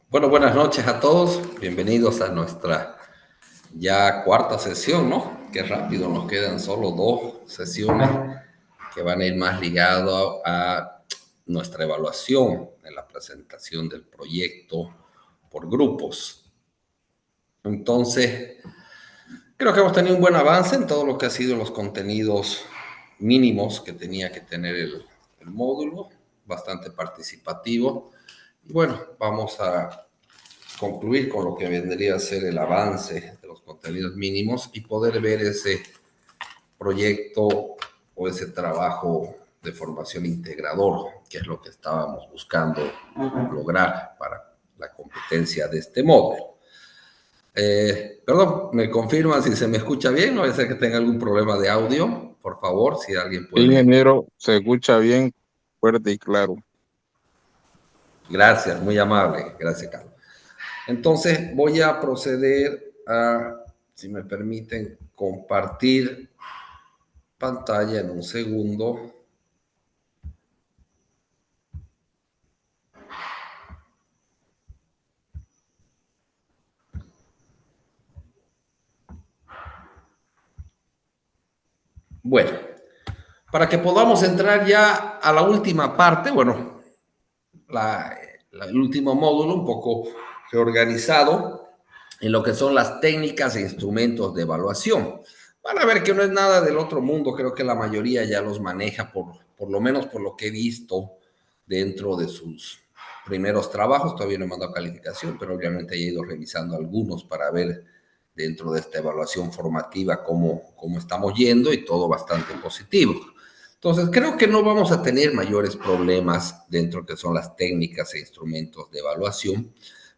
Bueno, buenas noches a todos. Bienvenidos a nuestra ya cuarta sesión, ¿no? Qué rápido, nos quedan solo dos sesiones que van a ir más ligadas a nuestra evaluación en la presentación del proyecto por grupos. Entonces, creo que hemos tenido un buen avance en todo lo que ha sido los contenidos mínimos que tenía que tener el módulo, bastante participativo. Y bueno, vamos a concluir con lo que vendría a ser el avance de los contenidos mínimos y poder ver ese proyecto o ese trabajo de formación integrador, que es lo que estábamos buscando lograr para la competencia de este módulo. Perdón, ¿me confirman si se me escucha bien? No debe ser que tenga algún problema de audio. Por favor, si alguien puede. Ingeniero, se escucha bien, fuerte y claro. Gracias, muy amable. Gracias, Carlos. Entonces voy a proceder a, si me permiten, compartir pantalla en un segundo. Bueno, para que podamos entrar ya a la última parte, bueno, el último módulo un poco reorganizado en lo que son las técnicas e instrumentos de evaluación. Van a ver que no es nada del otro mundo, creo que la mayoría ya los maneja, por lo menos por lo que he visto dentro de sus primeros trabajos. Todavía no he mandado calificación, pero obviamente he ido revisando algunos para ver dentro de esta evaluación formativa cómo estamos yendo y todo bastante positivo. Entonces, creo que no vamos a tener mayores problemas dentro de que son las técnicas e instrumentos de evaluación,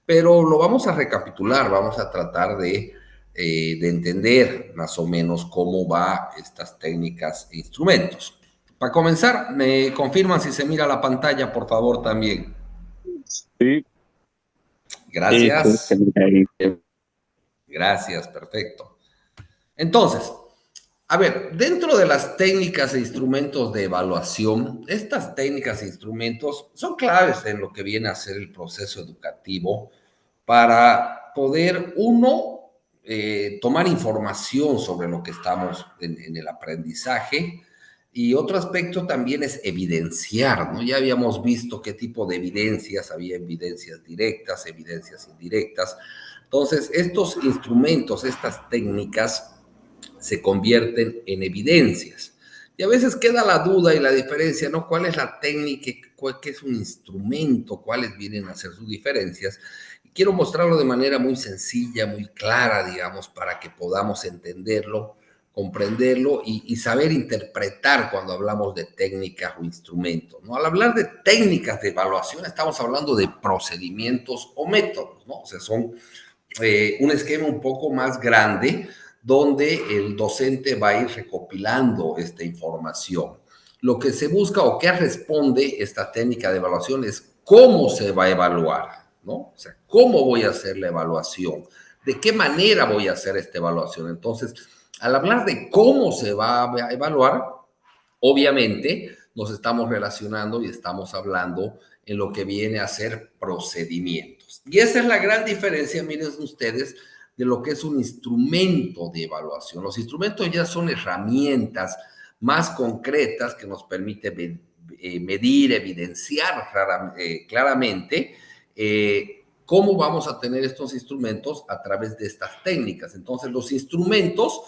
pero lo vamos a recapitular, vamos a tratar de entender más o menos cómo va estas técnicas e instrumentos. Para comenzar, me confirman si se mira la pantalla, por favor, también. Sí, Gracias. Gracias, perfecto. Entonces, a ver, dentro de las técnicas e instrumentos de evaluación, estas técnicas e instrumentos son claves en lo que viene a ser el proceso educativo para poder, uno, tomar información sobre lo que estamos en el aprendizaje, y otro aspecto también es evidenciar, ¿no? Ya habíamos visto qué tipo de evidencias, había evidencias directas, evidencias indirectas. Entonces, estos instrumentos, estas técnicas, se convierten en evidencias. Y a veces queda la duda y la diferencia, ¿no? ¿Cuál es la técnica? ¿Qué es un instrumento? ¿Cuáles vienen a ser sus diferencias? Y quiero mostrarlo de manera muy sencilla, muy clara, digamos, para que podamos entenderlo, comprenderlo y saber interpretar cuando hablamos de técnicas o instrumentos, ¿no? Al hablar de técnicas de evaluación, estamos hablando de procedimientos o métodos, ¿no? O sea, son un esquema un poco más grande donde el docente va a ir recopilando esta información. Lo que se busca o qué responde esta técnica de evaluación es cómo se va a evaluar, ¿no? O sea, cómo voy a hacer la evaluación, de qué manera voy a hacer esta evaluación. Entonces, al hablar de cómo se va a evaluar, obviamente nos estamos relacionando y estamos hablando en lo que viene a ser procedimientos. Y esa es la gran diferencia, miren ustedes, de lo que es un instrumento de evaluación. Los instrumentos ya son herramientas más concretas que nos permite medir, evidenciar claramente cómo vamos a tener estos instrumentos a través de estas técnicas. Entonces, los instrumentos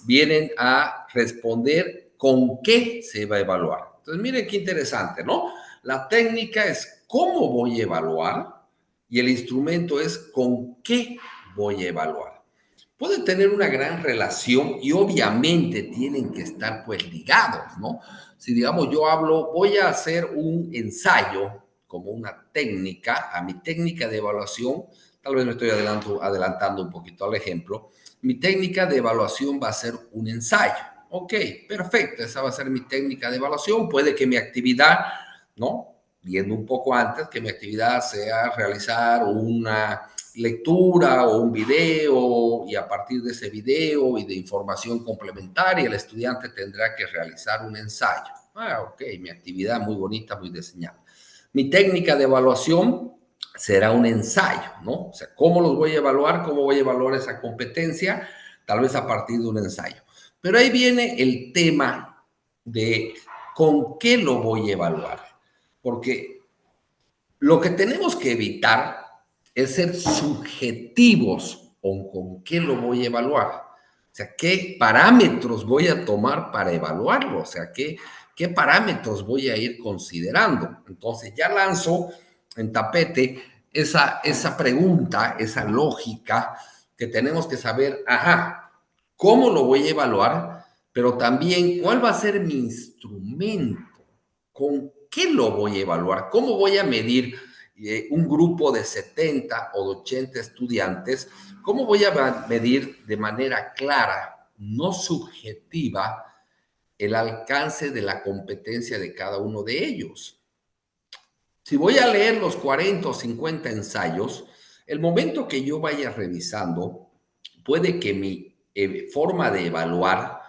vienen a responder con qué se va a evaluar. Entonces, miren qué interesante, ¿no? La técnica es cómo voy a evaluar y el instrumento es con qué voy a evaluar. Pueden tener una gran relación y obviamente tienen que estar pues ligados, ¿no? Si digamos yo hablo, voy a hacer un ensayo como una técnica, a mi técnica de evaluación, tal vez me estoy adelantando un poquito al ejemplo, mi técnica de evaluación va a ser un ensayo. Ok, perfecto, esa va a ser mi técnica de evaluación. Puede que mi actividad, ¿no? Viendo un poco antes, que mi actividad sea realizar una lectura o un video, y a partir de ese video y de información complementaria, el estudiante tendrá que realizar un ensayo. Ah, ok, mi actividad muy bonita, muy diseñada. Mi técnica de evaluación será un ensayo, ¿no? O sea, ¿cómo los voy a evaluar? ¿Cómo voy a evaluar esa competencia? Tal vez a partir de un ensayo. Pero ahí viene el tema de con qué lo voy a evaluar. Porque lo que tenemos que evitar es ser subjetivos con qué lo voy a evaluar. O sea, qué parámetros voy a tomar para evaluarlo. O sea, qué parámetros voy a ir considerando. Entonces, ya lanzo en tapete esa pregunta, esa lógica que tenemos que saber, ajá, ¿cómo lo voy a evaluar? Pero también, ¿cuál va a ser mi instrumento? ¿Con qué lo voy a evaluar? ¿Cómo voy a medir un grupo de 70 o de 80 estudiantes? ¿Cómo voy a medir de manera clara, no subjetiva, el alcance de la competencia de cada uno de ellos? Si voy a leer los 40 o 50 ensayos, el momento que yo vaya revisando, puede que mi forma de evaluar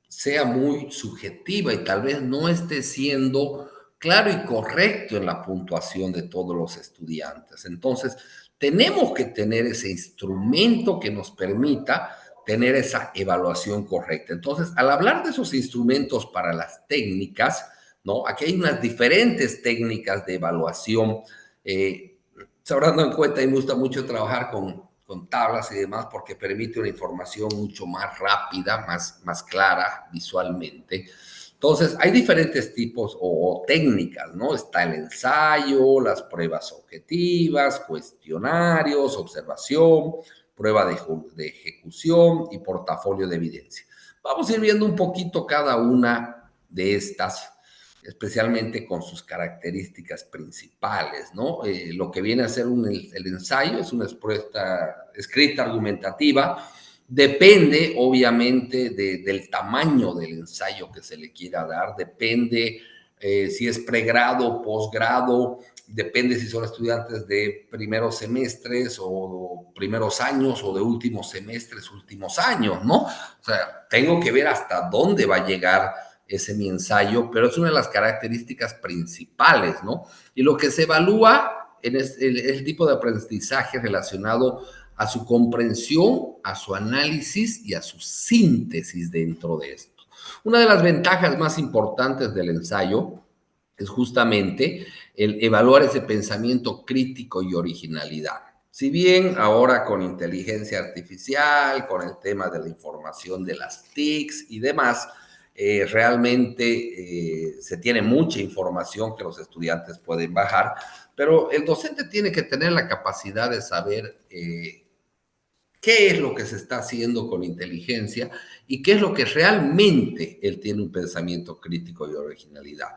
sea muy subjetiva y tal vez no esté siendo claro y correcto en la puntuación de todos los estudiantes. Entonces, tenemos que tener ese instrumento que nos permita tener esa evaluación correcta. Entonces, al hablar de esos instrumentos para las técnicas, ¿no? Aquí hay unas diferentes técnicas de evaluación. Se habrán dado en cuenta y me gusta mucho trabajar con tablas y demás porque permite una información mucho más rápida, más clara visualmente. Entonces, hay diferentes tipos o técnicas, ¿no? Está el ensayo, las pruebas objetivas, cuestionarios, observación, prueba de ejecución y portafolio de evidencia. Vamos a ir viendo un poquito cada una de estas, especialmente con sus características principales, ¿no? Lo que viene a ser el ensayo es una expuesta escrita argumentativa, depende obviamente del tamaño del ensayo que se le quiera dar, depende si es pregrado o posgrado, depende si son estudiantes de primeros semestres o primeros años o de últimos semestres, últimos años, ¿no? O sea, tengo que ver hasta dónde va a llegar ese mi ensayo, pero es una de las características principales, ¿no? Y lo que se evalúa es el tipo de aprendizaje relacionado a su comprensión, a su análisis y a su síntesis dentro de esto. Una de las ventajas más importantes del ensayo es justamente el evaluar ese pensamiento crítico y originalidad. Si bien ahora con inteligencia artificial, con el tema de la información de las TICs y demás, realmente se tiene mucha información que los estudiantes pueden bajar, pero el docente tiene que tener la capacidad de saber qué es lo que se está haciendo con inteligencia y qué es lo que realmente él tiene un pensamiento crítico y originalidad.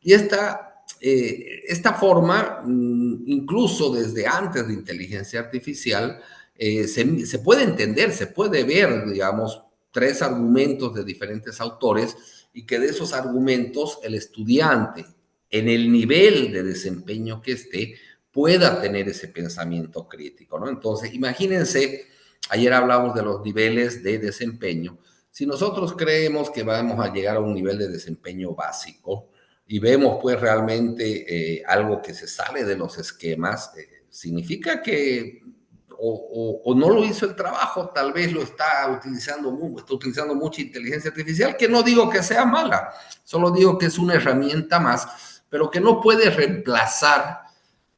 Y esta forma, incluso desde antes de inteligencia artificial, se puede entender, se puede ver, digamos, tres argumentos de diferentes autores y que de esos argumentos el estudiante, en el nivel de desempeño que esté, pueda tener ese pensamiento crítico, ¿no? Entonces, imagínense, ayer hablamos de los niveles de desempeño. Si nosotros creemos que vamos a llegar a un nivel de desempeño básico y vemos pues realmente algo que se sale de los esquemas, significa que o no lo hizo el trabajo, tal vez lo está utilizando mucha inteligencia artificial, que no digo que sea mala, solo digo que es una herramienta más, pero que no puede reemplazar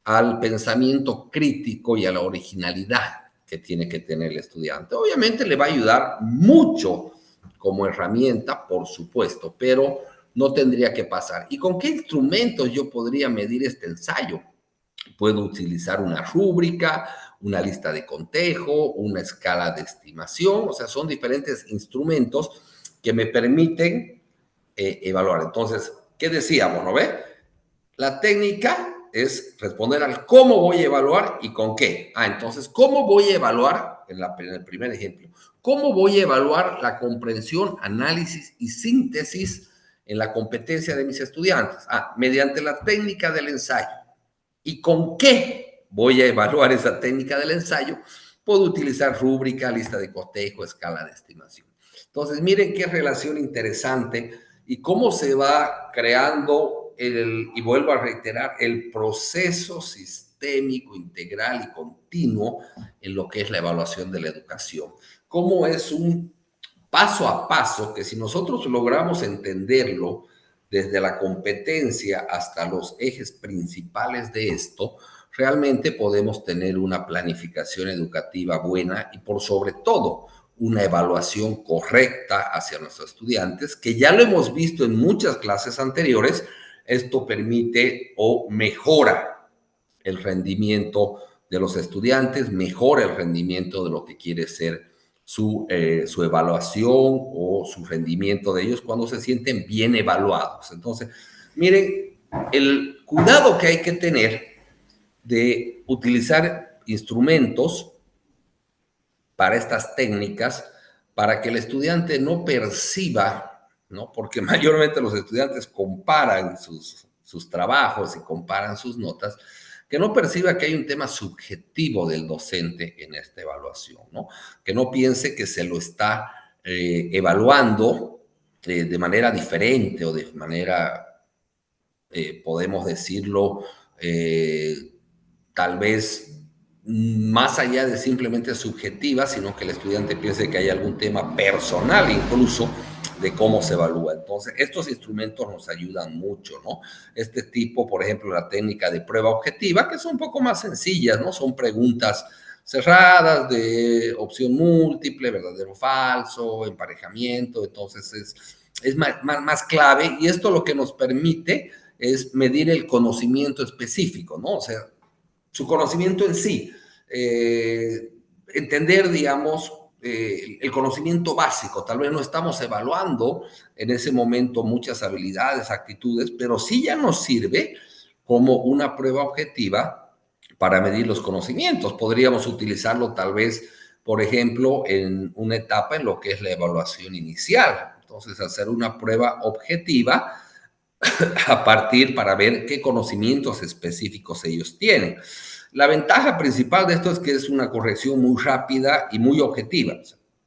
al pensamiento crítico y a la originalidad que tiene que tener el estudiante. Obviamente le va a ayudar mucho como herramienta, por supuesto, pero no tendría que pasar. ¿Y con qué instrumentos yo podría medir este ensayo? Puedo utilizar una rúbrica, una lista de cotejo, una escala de estimación, o sea, son diferentes instrumentos que me permiten evaluar. Entonces, ¿qué decíamos, no ve? La técnica es responder al cómo voy a evaluar y con qué. Entonces, ¿cómo voy a evaluar? En el primer ejemplo, ¿cómo voy a evaluar la comprensión, análisis y síntesis en la competencia de mis estudiantes? Mediante la técnica del ensayo. ¿Y con qué voy a evaluar esa técnica del ensayo? Puedo utilizar rúbrica, lista de cotejo, escala de estimación. Entonces, miren qué relación interesante y cómo se va creando y vuelvo a reiterar, el proceso sistémico, integral y continuo en lo que es la evaluación de la educación. Cómo es un paso a paso que si nosotros logramos entenderlo desde la competencia hasta los ejes principales de esto, realmente podemos tener una planificación educativa buena y por sobre todo una evaluación correcta hacia nuestros estudiantes, que ya lo hemos visto en muchas clases anteriores. Esto permite o mejora el rendimiento de los estudiantes, mejora el rendimiento de lo que quiere ser su evaluación o su rendimiento de ellos cuando se sienten bien evaluados. Entonces, miren, el cuidado que hay que tener de utilizar instrumentos para estas técnicas para que el estudiante no perciba, ¿no? Porque mayormente los estudiantes comparan sus trabajos y comparan sus notas, que no perciba que hay un tema subjetivo del docente en esta evaluación, ¿no? Que no piense que se lo está evaluando de manera diferente o de manera, podemos decirlo, tal vez más allá de simplemente subjetiva, sino que el estudiante piense que hay algún tema personal incluso de cómo se evalúa. Entonces, estos instrumentos nos ayudan mucho, ¿no? Este tipo, por ejemplo, la técnica de prueba objetiva, que son un poco más sencillas, ¿no? Son preguntas cerradas de opción múltiple, verdadero o falso, emparejamiento, entonces es más clave y esto lo que nos permite es medir el conocimiento específico, ¿no? O sea, su conocimiento en sí, entender, digamos, el conocimiento básico. Tal vez no estamos evaluando en ese momento muchas habilidades, actitudes, pero sí ya nos sirve como una prueba objetiva para medir los conocimientos. Podríamos utilizarlo tal vez, por ejemplo, en una etapa en lo que es la evaluación inicial. Entonces, hacer una prueba objetiva a partir para ver qué conocimientos específicos ellos tienen. La ventaja principal de esto es que es una corrección muy rápida y muy objetiva.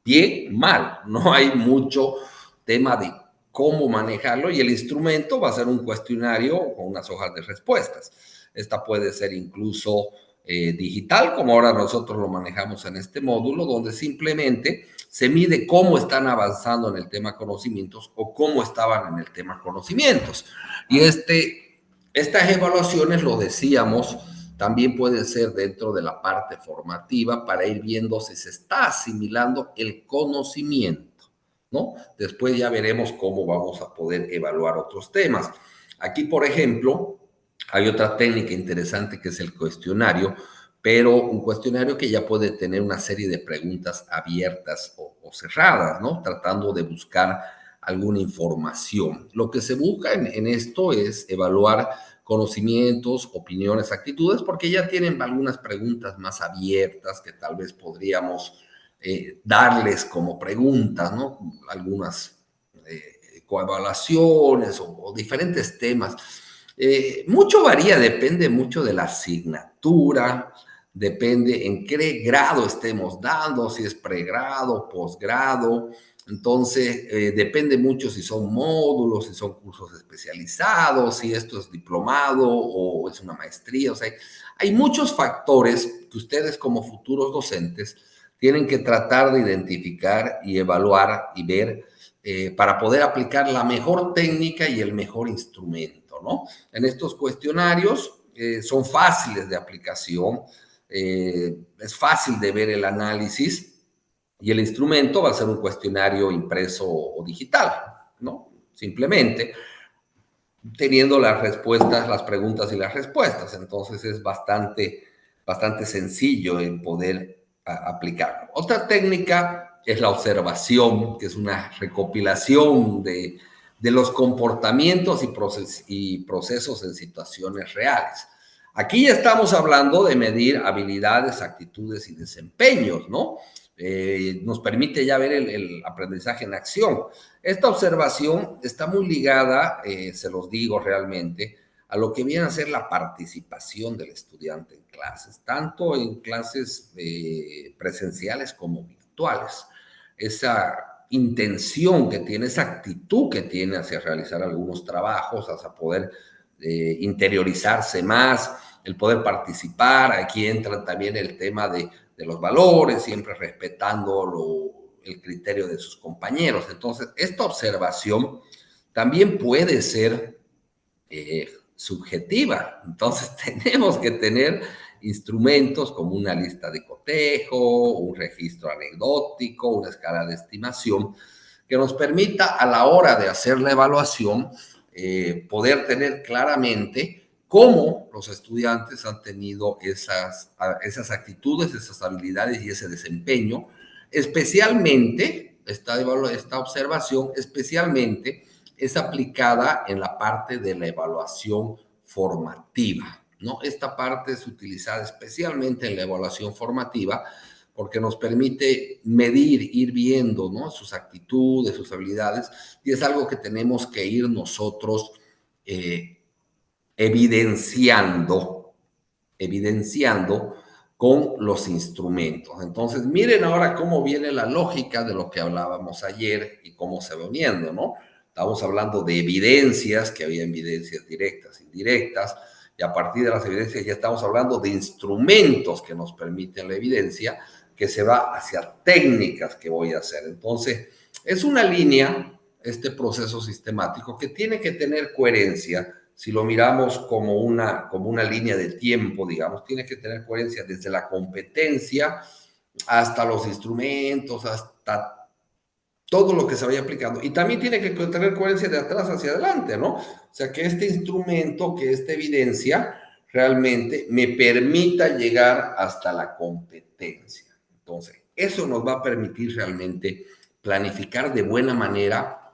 Bien, mal, no hay mucho tema de cómo manejarlo y el instrumento va a ser un cuestionario con unas hojas de respuestas. Esta puede ser incluso digital, como ahora nosotros lo manejamos en este módulo, donde simplemente se mide cómo están avanzando en el tema conocimientos o cómo estaban en el tema conocimientos. Y estas evaluaciones, lo decíamos, también pueden ser dentro de la parte formativa para ir viendo si se está asimilando el conocimiento, ¿no? Después ya veremos cómo vamos a poder evaluar otros temas. Aquí, por ejemplo, hay otra técnica interesante que es el cuestionario, pero un cuestionario que ya puede tener una serie de preguntas abiertas o cerradas, ¿no? Tratando de buscar alguna información. Lo que se busca en esto es evaluar conocimientos, opiniones, actitudes, porque ya tienen algunas preguntas más abiertas que tal vez podríamos darles como preguntas, ¿no? Algunas coevaluaciones o diferentes temas. Mucho varía, depende mucho de la asignatura, depende en qué grado estemos dando, si es pregrado, posgrado. Entonces, depende mucho si son módulos, si son cursos especializados, si esto es diplomado o es una maestría. O sea, hay muchos factores que ustedes como futuros docentes tienen que tratar de identificar y evaluar y ver para poder aplicar la mejor técnica y el mejor instrumento, ¿no? En estos cuestionarios son fáciles de aplicación, es fácil de ver el análisis y el instrumento va a ser un cuestionario impreso o digital, ¿no? Simplemente teniendo las respuestas, las preguntas y las respuestas. Entonces es bastante sencillo en poder aplicarlo. Otra técnica es la observación, que es una recopilación de los comportamientos y procesos en situaciones reales. Aquí ya estamos hablando de medir habilidades, actitudes y desempeños, ¿no? Nos permite ya ver el aprendizaje en acción. Esta observación está muy ligada, se los digo realmente, a lo que viene a ser la participación del estudiante en clases, tanto en clases presenciales como virtuales. Esa intención que tiene, esa actitud que tiene hacia realizar algunos trabajos, hacia poder interiorizarse más, el poder participar. Aquí entra también el tema de los valores, siempre respetando el criterio de sus compañeros. Entonces, esta observación también puede ser subjetiva. Entonces, tenemos que tener instrumentos como una lista de cotejo, un registro anecdótico, una escala de estimación, que nos permita a la hora de hacer la evaluación poder tener claramente cómo los estudiantes han tenido esas actitudes, esas habilidades y ese desempeño, especialmente, esta observación especialmente es aplicada en la parte de la evaluación formativa, ¿no? Esta parte es utilizada especialmente en la evaluación formativa porque nos permite medir, ir viendo, ¿no? Sus actitudes, sus habilidades, y es algo que tenemos que ir nosotros eh, evidenciando, evidenciando con los instrumentos. Entonces, miren ahora cómo viene la lógica de lo que hablábamos ayer y cómo se va uniendo, ¿no? Estamos hablando de evidencias, que había evidencias directas, indirectas, y a partir de las evidencias ya estamos hablando de instrumentos que nos permiten la evidencia, que se va hacia técnicas que voy a hacer. Entonces, es una línea, este proceso sistemático, que tiene que tener coherencia. Si lo miramos como una línea de tiempo, digamos, tiene que tener coherencia desde la competencia hasta los instrumentos, hasta todo lo que se vaya aplicando. Y también tiene que tener coherencia de atrás hacia adelante, ¿no? O sea, que este instrumento, que esta evidencia realmente me permita llegar hasta la competencia. Entonces, eso nos va a permitir realmente planificar de buena manera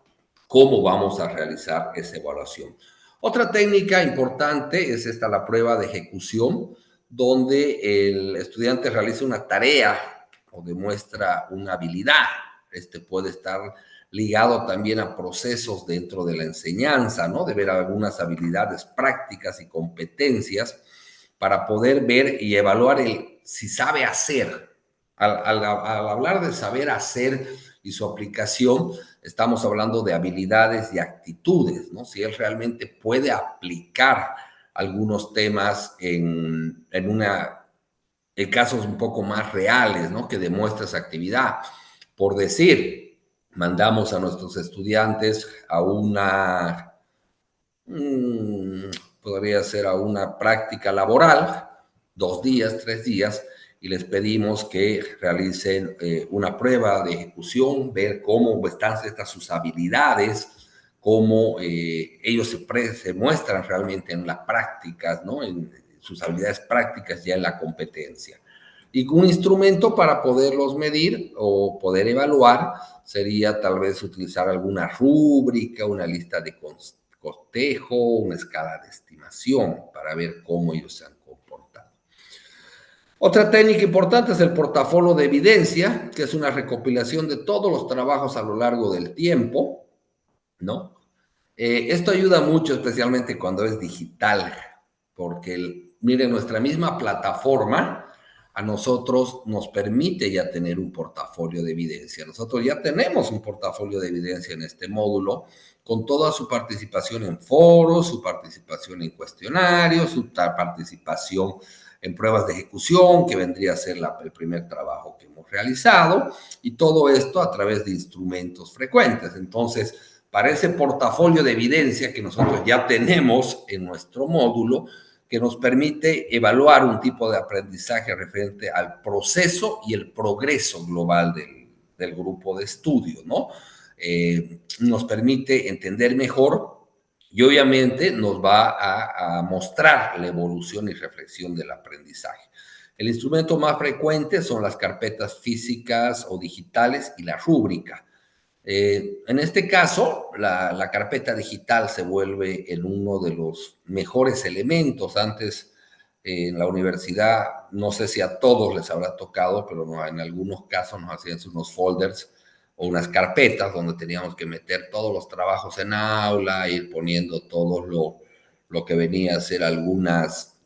cómo vamos a realizar esa evaluación. Otra técnica importante es esta, la prueba de ejecución, donde el estudiante realiza una tarea o demuestra una habilidad. Este puede estar ligado también a procesos dentro de la enseñanza, ¿no? De ver algunas habilidades prácticas y competencias para poder ver y evaluar si sabe hacer. Al hablar de saber hacer y su aplicación, estamos hablando de habilidades y actitudes, ¿no? Si él realmente puede aplicar algunos temas en casos un poco más reales, ¿no? Que demuestra esa actividad. Por decir, mandamos a nuestros estudiantes a mmm, podría ser a una práctica laboral, 2 días, 3 días, y les pedimos que realicen una prueba de ejecución, ver cómo están estas sus habilidades, cómo ellos se muestran realmente en las prácticas, ¿no? En sus habilidades prácticas ya en la competencia. Y un instrumento para poderlos medir o poder evaluar sería tal vez utilizar alguna rúbrica, una lista de cotejo, una escala de estimación para ver cómo ellos se han comportado. Otra técnica importante es el portafolio de evidencia, que es una recopilación de todos los trabajos a lo largo del tiempo, ¿no? Esto ayuda mucho, especialmente cuando es digital, porque, miren, nuestra misma plataforma a nosotros nos permite ya tener un portafolio de evidencia. Nosotros ya tenemos un portafolio de evidencia en este módulo, con toda su participación en foros, su participación en cuestionarios, su participación en pruebas de ejecución, que vendría a ser el primer trabajo que hemos realizado, y todo esto a través de instrumentos frecuentes. Entonces, para ese portafolio de evidencia que nosotros ya tenemos en nuestro módulo, que nos permite evaluar un tipo de aprendizaje referente al proceso y el progreso global del grupo de estudio, ¿no? Nos permite entender mejor y obviamente nos va a mostrar la evolución y reflexión del aprendizaje. El instrumento más frecuente son las carpetas físicas o digitales y la rúbrica. En este caso, la carpeta digital se vuelve en uno de los mejores elementos. Antes, en la universidad, no sé si a todos les habrá tocado, pero no, en algunos casos nos hacían unos folders o unas carpetas donde teníamos que meter todos los trabajos en aula, ir poniendo todo lo que venía a ser algunas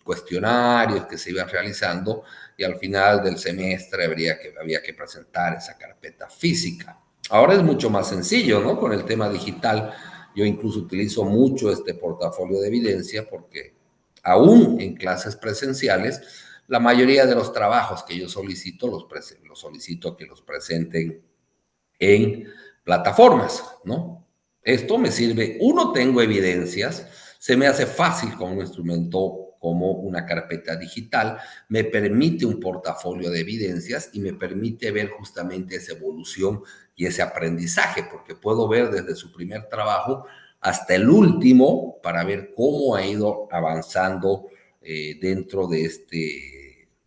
cuestionarios que se iban realizando, y al final del semestre había que presentar esa carpeta física. Ahora es mucho más sencillo, ¿no? Con el tema digital, Yo incluso utilizo mucho este portafolio de evidencia porque aún en clases presenciales, la mayoría de los trabajos que yo solicito, los solicito que los presenten en plataformas, ¿no? Esto me sirve, uno, tengo evidencias, se me hace fácil con un instrumento como una carpeta digital, me permite un portafolio de evidencias y me permite ver justamente esa evolución y ese aprendizaje, porque puedo ver desde su primer trabajo hasta el último para ver cómo ha ido avanzando dentro de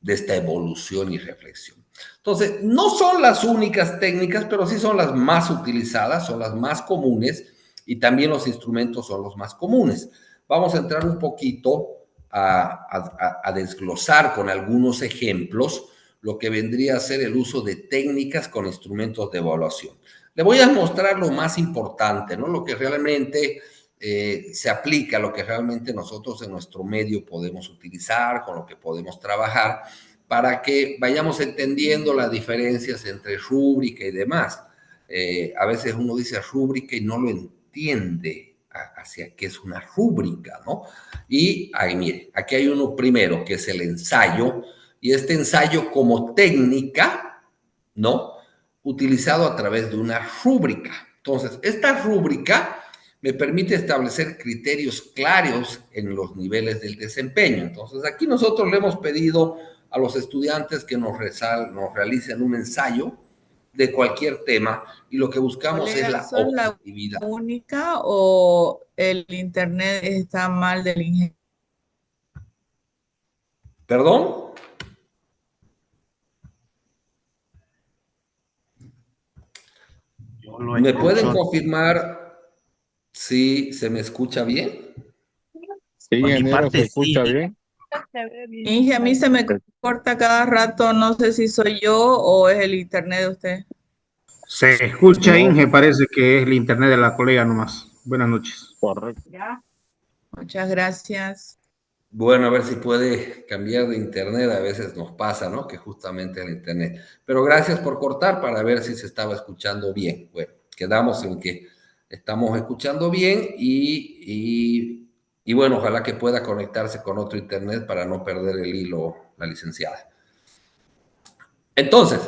esta evolución y reflexión. Entonces, no son las únicas técnicas, pero sí son las más utilizadas, son las más comunes y también los instrumentos son los más comunes. Vamos a entrar un poquito a desglosar con algunos ejemplos lo que vendría a ser el uso de técnicas con instrumentos de evaluación. Le voy a mostrar lo más importante, ¿no? Lo que realmente se aplica, lo que realmente nosotros en nuestro medio podemos utilizar, con lo que podemos trabajar, para que vayamos entendiendo las diferencias entre rúbrica y demás. A veces uno dice rúbrica y no lo entiende hacia qué es una rúbrica, ¿no? Y ahí, mire, aquí hay uno primero, que es el ensayo, y este ensayo como técnica, ¿no? Utilizado a través de una rúbrica. Entonces, esta rúbrica me permite establecer criterios claros en los niveles del desempeño. Entonces, aquí nosotros le hemos pedido a los estudiantes que nos realicen un ensayo de cualquier tema y lo que buscamos es Colega, la ¿sos la objetividad. única o el internet está mal del ingeniero? ¿Perdón? ¿Me pueden confirmar si se me escucha bien? Sí, ingeniero, se escucha bien. Inge, a mí se me corta cada rato, no sé si soy yo o es el internet de usted. Se escucha, No, Inge, parece que es el internet de la colega nomás. Buenas noches. correcto. Muchas gracias. Bueno, a ver si puede cambiar de internet, a veces nos pasa, ¿no? Que justamente el internet. Pero gracias por cortar para ver si se estaba escuchando bien. Bueno, quedamos en que estamos escuchando bien y bueno, ojalá que pueda conectarse con otro internet para no perder el hilo, la licenciada. Entonces,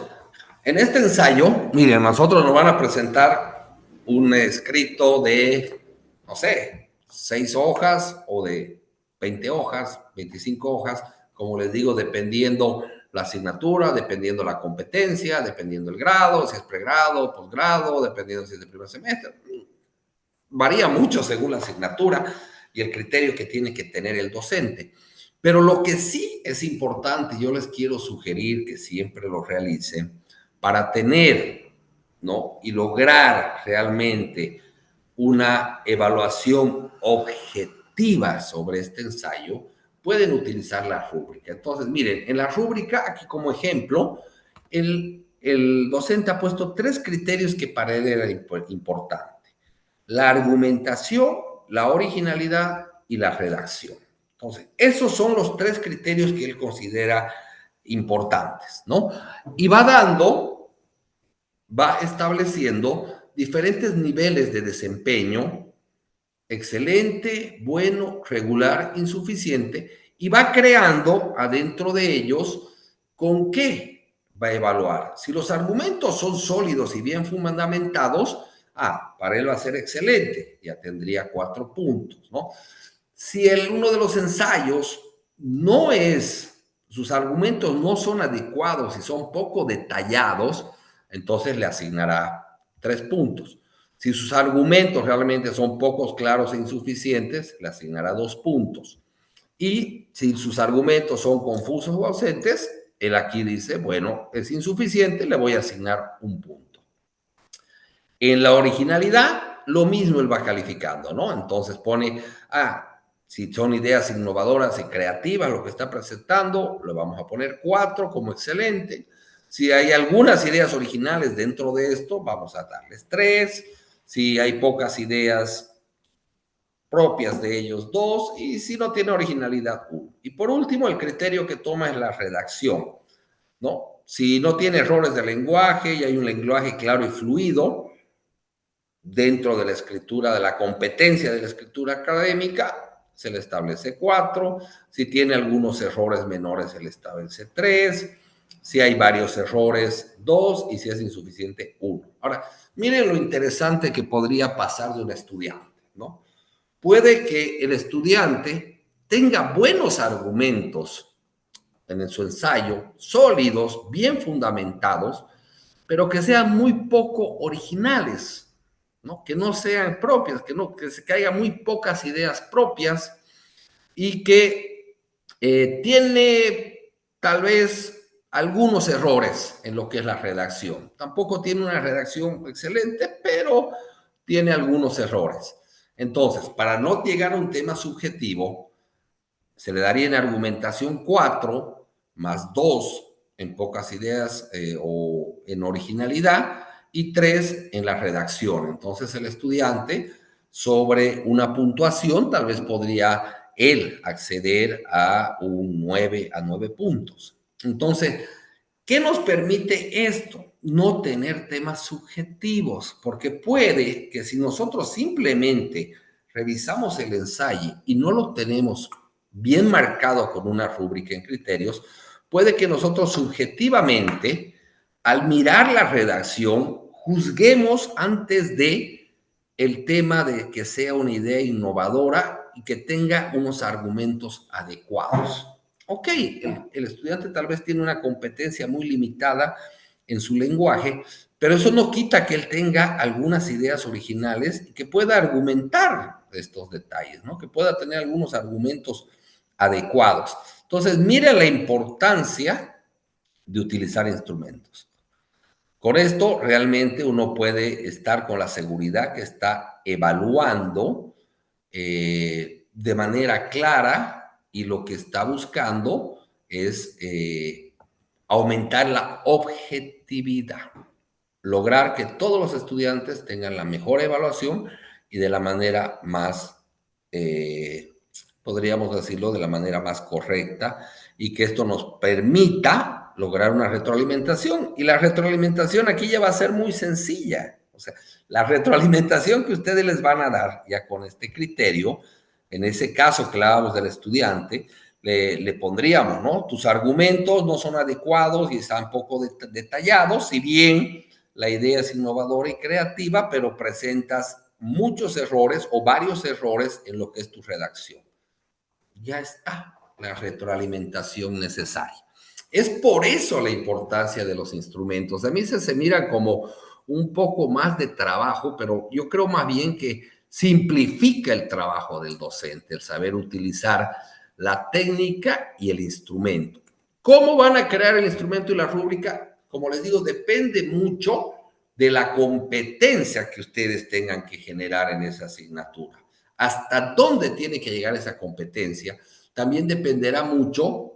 en este ensayo, miren, nosotros nos van a presentar un escrito de, no sé, 6 hojas o de 20 hojas, 25 hojas, como les digo, dependiendo la asignatura, dependiendo la competencia, dependiendo el grado, si es pregrado, posgrado, dependiendo si es de primer semestre. Varía mucho según la asignatura y el criterio que tiene que tener el docente. Pero lo que sí es importante, yo les quiero sugerir que siempre lo realicen para tener, ¿no? Y lograr realmente una evaluación objetiva sobre este ensayo, pueden utilizar la rúbrica. Entonces, miren, en la rúbrica, aquí como ejemplo, el docente ha puesto 3 criterios que para él era importante: la argumentación, la originalidad y la redacción. Entonces, esos son los 3 criterios que él considera importantes, ¿no? Y va estableciendo diferentes niveles de desempeño: excelente, bueno, regular, insuficiente, y va creando adentro de ellos con qué va a evaluar. Si los argumentos son sólidos y bien fundamentados, para él va a ser excelente, ya tendría 4 puntos, ¿no? Si uno de los ensayos no es, sus argumentos no son adecuados y son poco detallados, entonces le asignará 3 puntos. Si sus argumentos realmente son pocos, claros e insuficientes, le asignará 2 puntos. Y si sus argumentos son confusos o ausentes, él aquí dice, bueno, es insuficiente, le voy a asignar 1 punto. En la originalidad, lo mismo él va calificando, ¿no? Entonces pone, si son ideas innovadoras y creativas lo que está presentando, le vamos a poner 4 como excelente. Si hay algunas ideas originales dentro de esto, vamos a darles 3. Si hay pocas ideas propias de ellos, 2. Y si no tiene originalidad, 1. Y por último, el criterio que toma es la redacción, ¿no? Si no tiene errores de lenguaje y hay un lenguaje claro y fluido, dentro de la escritura, de la competencia de la escritura académica, se le establece 4. Si tiene algunos errores menores, se le establece 3. Si hay varios errores, 2. Y si es insuficiente, 1. Ahora, miren lo interesante que podría pasar de un estudiante, ¿no? Puede que el estudiante tenga buenos argumentos en su ensayo, sólidos, bien fundamentados, pero que sean muy poco originales, ¿no? Que no sean propias, que haya muy pocas ideas propias y que tiene tal vez algunos errores en lo que es la redacción. Tampoco tiene una redacción excelente, pero tiene algunos errores. Entonces, para no llegar a un tema subjetivo, se le daría en argumentación 4 más 2 en pocas ideas o en originalidad y 3 en la redacción. Entonces el estudiante sobre una puntuación tal vez podría él acceder a un 9 a 9 puntos. Entonces, ¿qué nos permite esto? No tener temas subjetivos, porque puede que si nosotros simplemente revisamos el ensayo y no lo tenemos bien marcado con una rúbrica en criterios, puede que nosotros subjetivamente, al mirar la redacción, juzguemos antes de el tema de que sea una idea innovadora y que tenga unos argumentos adecuados. Ok, el estudiante tal vez tiene una competencia muy limitada en su lenguaje, pero eso no quita que él tenga algunas ideas originales y que pueda argumentar estos detalles, ¿no? Que pueda tener algunos argumentos adecuados. Entonces, mire la importancia de utilizar instrumentos. Con esto realmente uno puede estar con la seguridad que está evaluando de manera clara y lo que está buscando es aumentar la objetividad, lograr que todos los estudiantes tengan la mejor evaluación y de la manera más, podríamos decirlo, de la manera más correcta y que esto nos permita lograr una retroalimentación. Y la retroalimentación aquí ya va a ser muy sencilla. O sea, la retroalimentación que ustedes les van a dar ya con este criterio, en ese caso que hablábamos del estudiante, le pondríamos, ¿no? Tus argumentos no son adecuados y están poco detallados, si bien la idea es innovadora y creativa, pero presentas muchos errores o varios errores en lo que es tu redacción. Ya está la retroalimentación necesaria. Es por eso la importancia de los instrumentos. A mí se mira como un poco más de trabajo, pero yo creo más bien que simplifica el trabajo del docente, el saber utilizar la técnica y el instrumento. ¿Cómo van a crear el instrumento y la rúbrica? Como les digo, depende mucho de la competencia que ustedes tengan que generar en esa asignatura. Hasta dónde tiene que llegar esa competencia también dependerá mucho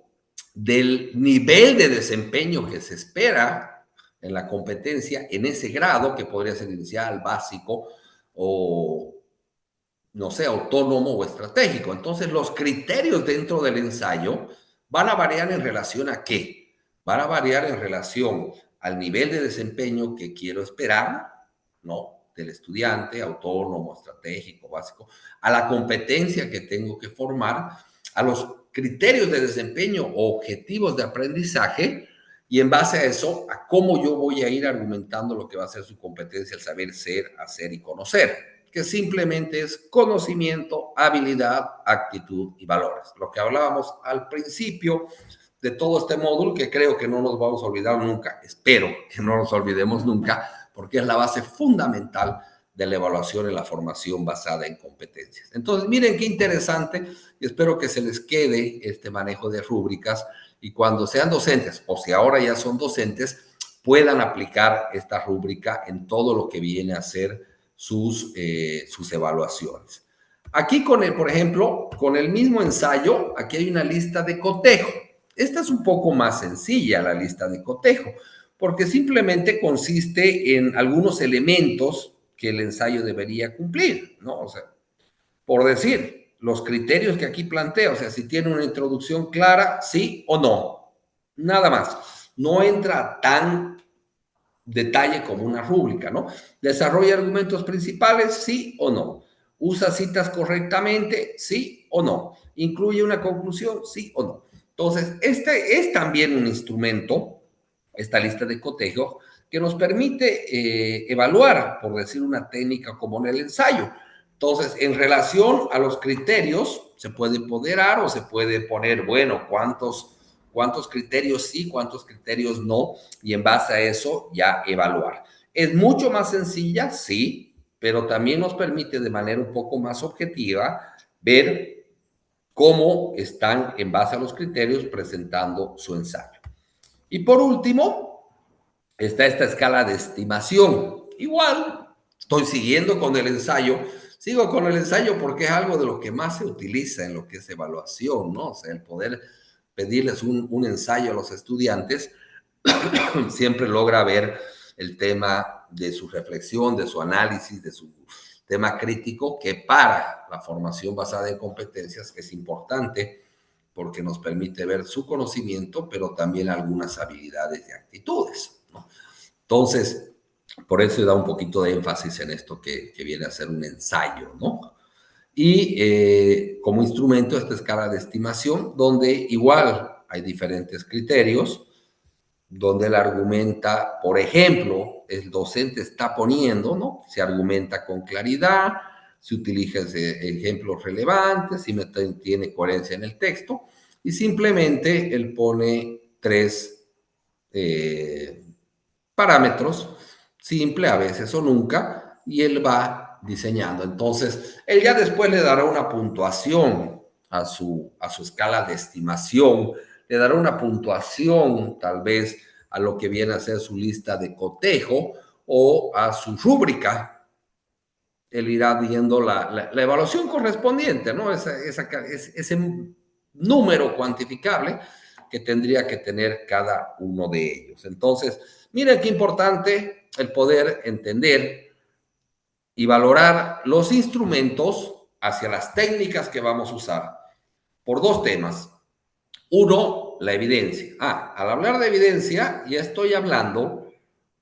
del nivel de desempeño que se espera en la competencia en ese grado, que podría ser inicial, básico o, no sé, autónomo o estratégico. Entonces, los criterios dentro del ensayo van a variar en relación a qué. Van a variar en relación al nivel de desempeño que quiero esperar, ¿no? Del estudiante, autónomo, estratégico, básico, a la competencia que tengo que formar, a los criterios de desempeño o objetivos de aprendizaje, y en base a eso, a cómo yo voy a ir argumentando lo que va a ser su competencia, el saber ser, hacer y conocer, que simplemente es conocimiento, habilidad, actitud y valores. Lo que hablábamos al principio de todo este módulo, que creo que no nos vamos a olvidar nunca, espero que no nos olvidemos nunca, porque es la base fundamental de la evaluación en la formación basada en competencias. Entonces, miren qué interesante, y espero que se les quede este manejo de rúbricas y cuando sean docentes, o si ahora ya son docentes, puedan aplicar esta rúbrica en todo lo que viene a ser sus evaluaciones. Aquí por ejemplo, con el mismo ensayo, aquí hay una lista de cotejo. Esta es un poco más sencilla, la lista de cotejo, porque simplemente consiste en algunos elementos que el ensayo debería cumplir, ¿no? O sea, por decir, los criterios que aquí planteo, o sea, si tiene una introducción clara, sí o no, nada más. No entra tan detalle como una rúbrica, ¿no? ¿Desarrolla argumentos principales? Sí o no. ¿Usa citas correctamente? Sí o no. ¿Incluye una conclusión? Sí o no. Entonces, este es también un instrumento, esta lista de cotejo, que nos permite evaluar, por decir una técnica como en el ensayo. Entonces, en relación a los criterios, se puede ponderar o se puede poner, bueno, cuántos criterios sí, cuántos criterios no, y en base a eso ya evaluar. Es mucho más sencilla, sí, pero también nos permite de manera un poco más objetiva ver cómo están en base a los criterios presentando su ensayo. Y por último, está esta escala de estimación. Igual, estoy siguiendo con el ensayo. Sigo con el ensayo porque es algo de lo que más se utiliza en lo que es evaluación, ¿no? O sea, el poder pedirles un ensayo a los estudiantes siempre logra ver el tema de su reflexión, de su análisis, de su tema crítico, que para la formación basada en competencias es importante porque nos permite ver su conocimiento, pero también algunas habilidades y actitudes, ¿no? Entonces, por eso da un poquito de énfasis en esto que viene a ser un ensayo, ¿no? Y como instrumento esta escala de estimación, donde igual hay diferentes criterios, donde él argumenta, por ejemplo, el docente está poniendo, ¿no? Se argumenta con claridad, se utilizan ejemplos relevantes, si tiene coherencia en el texto, y simplemente él pone tres parámetros, simple a veces o nunca, y él va diseñando. Entonces, él ya después le dará una puntuación a su escala de estimación, le dará una puntuación tal vez a lo que viene a ser su lista de cotejo o a su rúbrica. Él irá viendo la evaluación correspondiente, ¿no? Ese número cuantificable que tendría que tener cada uno de ellos. Entonces, miren qué importante el poder entender y valorar los instrumentos hacia las técnicas que vamos a usar por dos temas. Uno, la evidencia. Al hablar de evidencia, ya estoy hablando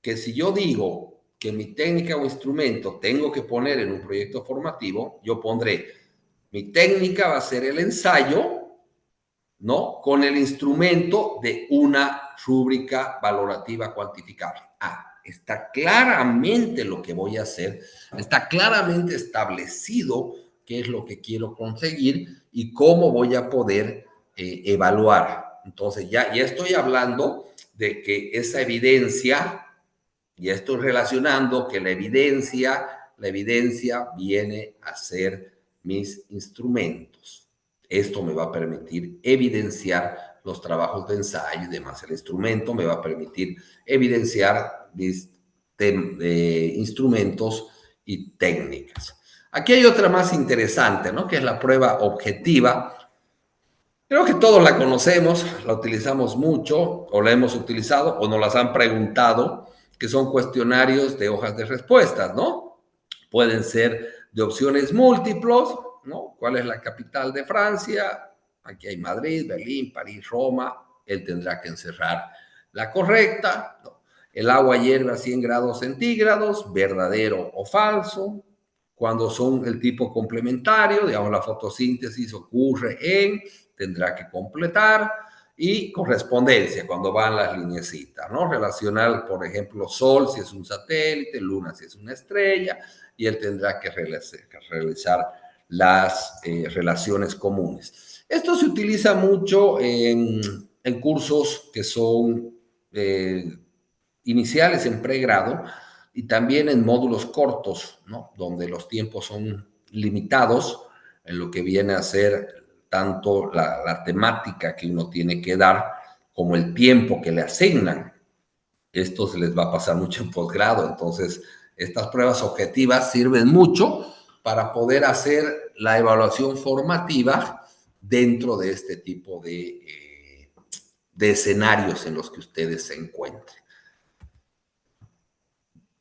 que si yo digo que mi técnica o instrumento tengo que poner en un proyecto formativo, yo pondré, mi técnica va a ser el ensayo, ¿no? Con el instrumento de una rúbrica valorativa cuantificable. Está claramente lo que voy a hacer, está claramente establecido qué es lo que quiero conseguir y cómo voy a poder evaluar. Entonces ya estoy hablando de que esa evidencia, ya estoy relacionando que la evidencia viene a ser mis instrumentos. Esto me va a permitir evidenciar los trabajos de ensayo y demás. El instrumento me va a permitir evidenciar mis instrumentos y técnicas. Aquí hay otra más interesante, ¿no? Que es la prueba objetiva. Creo que todos la conocemos, la utilizamos mucho, o la hemos utilizado, o nos las han preguntado, que son cuestionarios de hojas de respuestas, ¿no? Pueden ser de opciones múltiplos, ¿no? ¿Cuál es la capital de Francia? Aquí hay Madrid, Berlín, París, Roma. Él tendrá que encerrar la correcta, ¿no? El agua hierve a 100 grados centígrados, verdadero o falso. Cuando son el tipo complementario, digamos, la fotosíntesis ocurre en, tendrá que completar, y correspondencia, cuando van las lineecitas, ¿no? Relacionar, por ejemplo, Sol si es un satélite, Luna si es una estrella, y él tendrá que realizar las relaciones comunes. Esto se utiliza mucho en cursos que son iniciales en pregrado y también en módulos cortos, ¿no? Donde los tiempos son limitados en lo que viene a ser tanto la temática que uno tiene que dar como el tiempo que le asignan. Esto se les va a pasar mucho en posgrado, entonces estas pruebas objetivas sirven mucho para poder hacer la evaluación formativa dentro de este tipo de escenarios en los que ustedes se encuentren.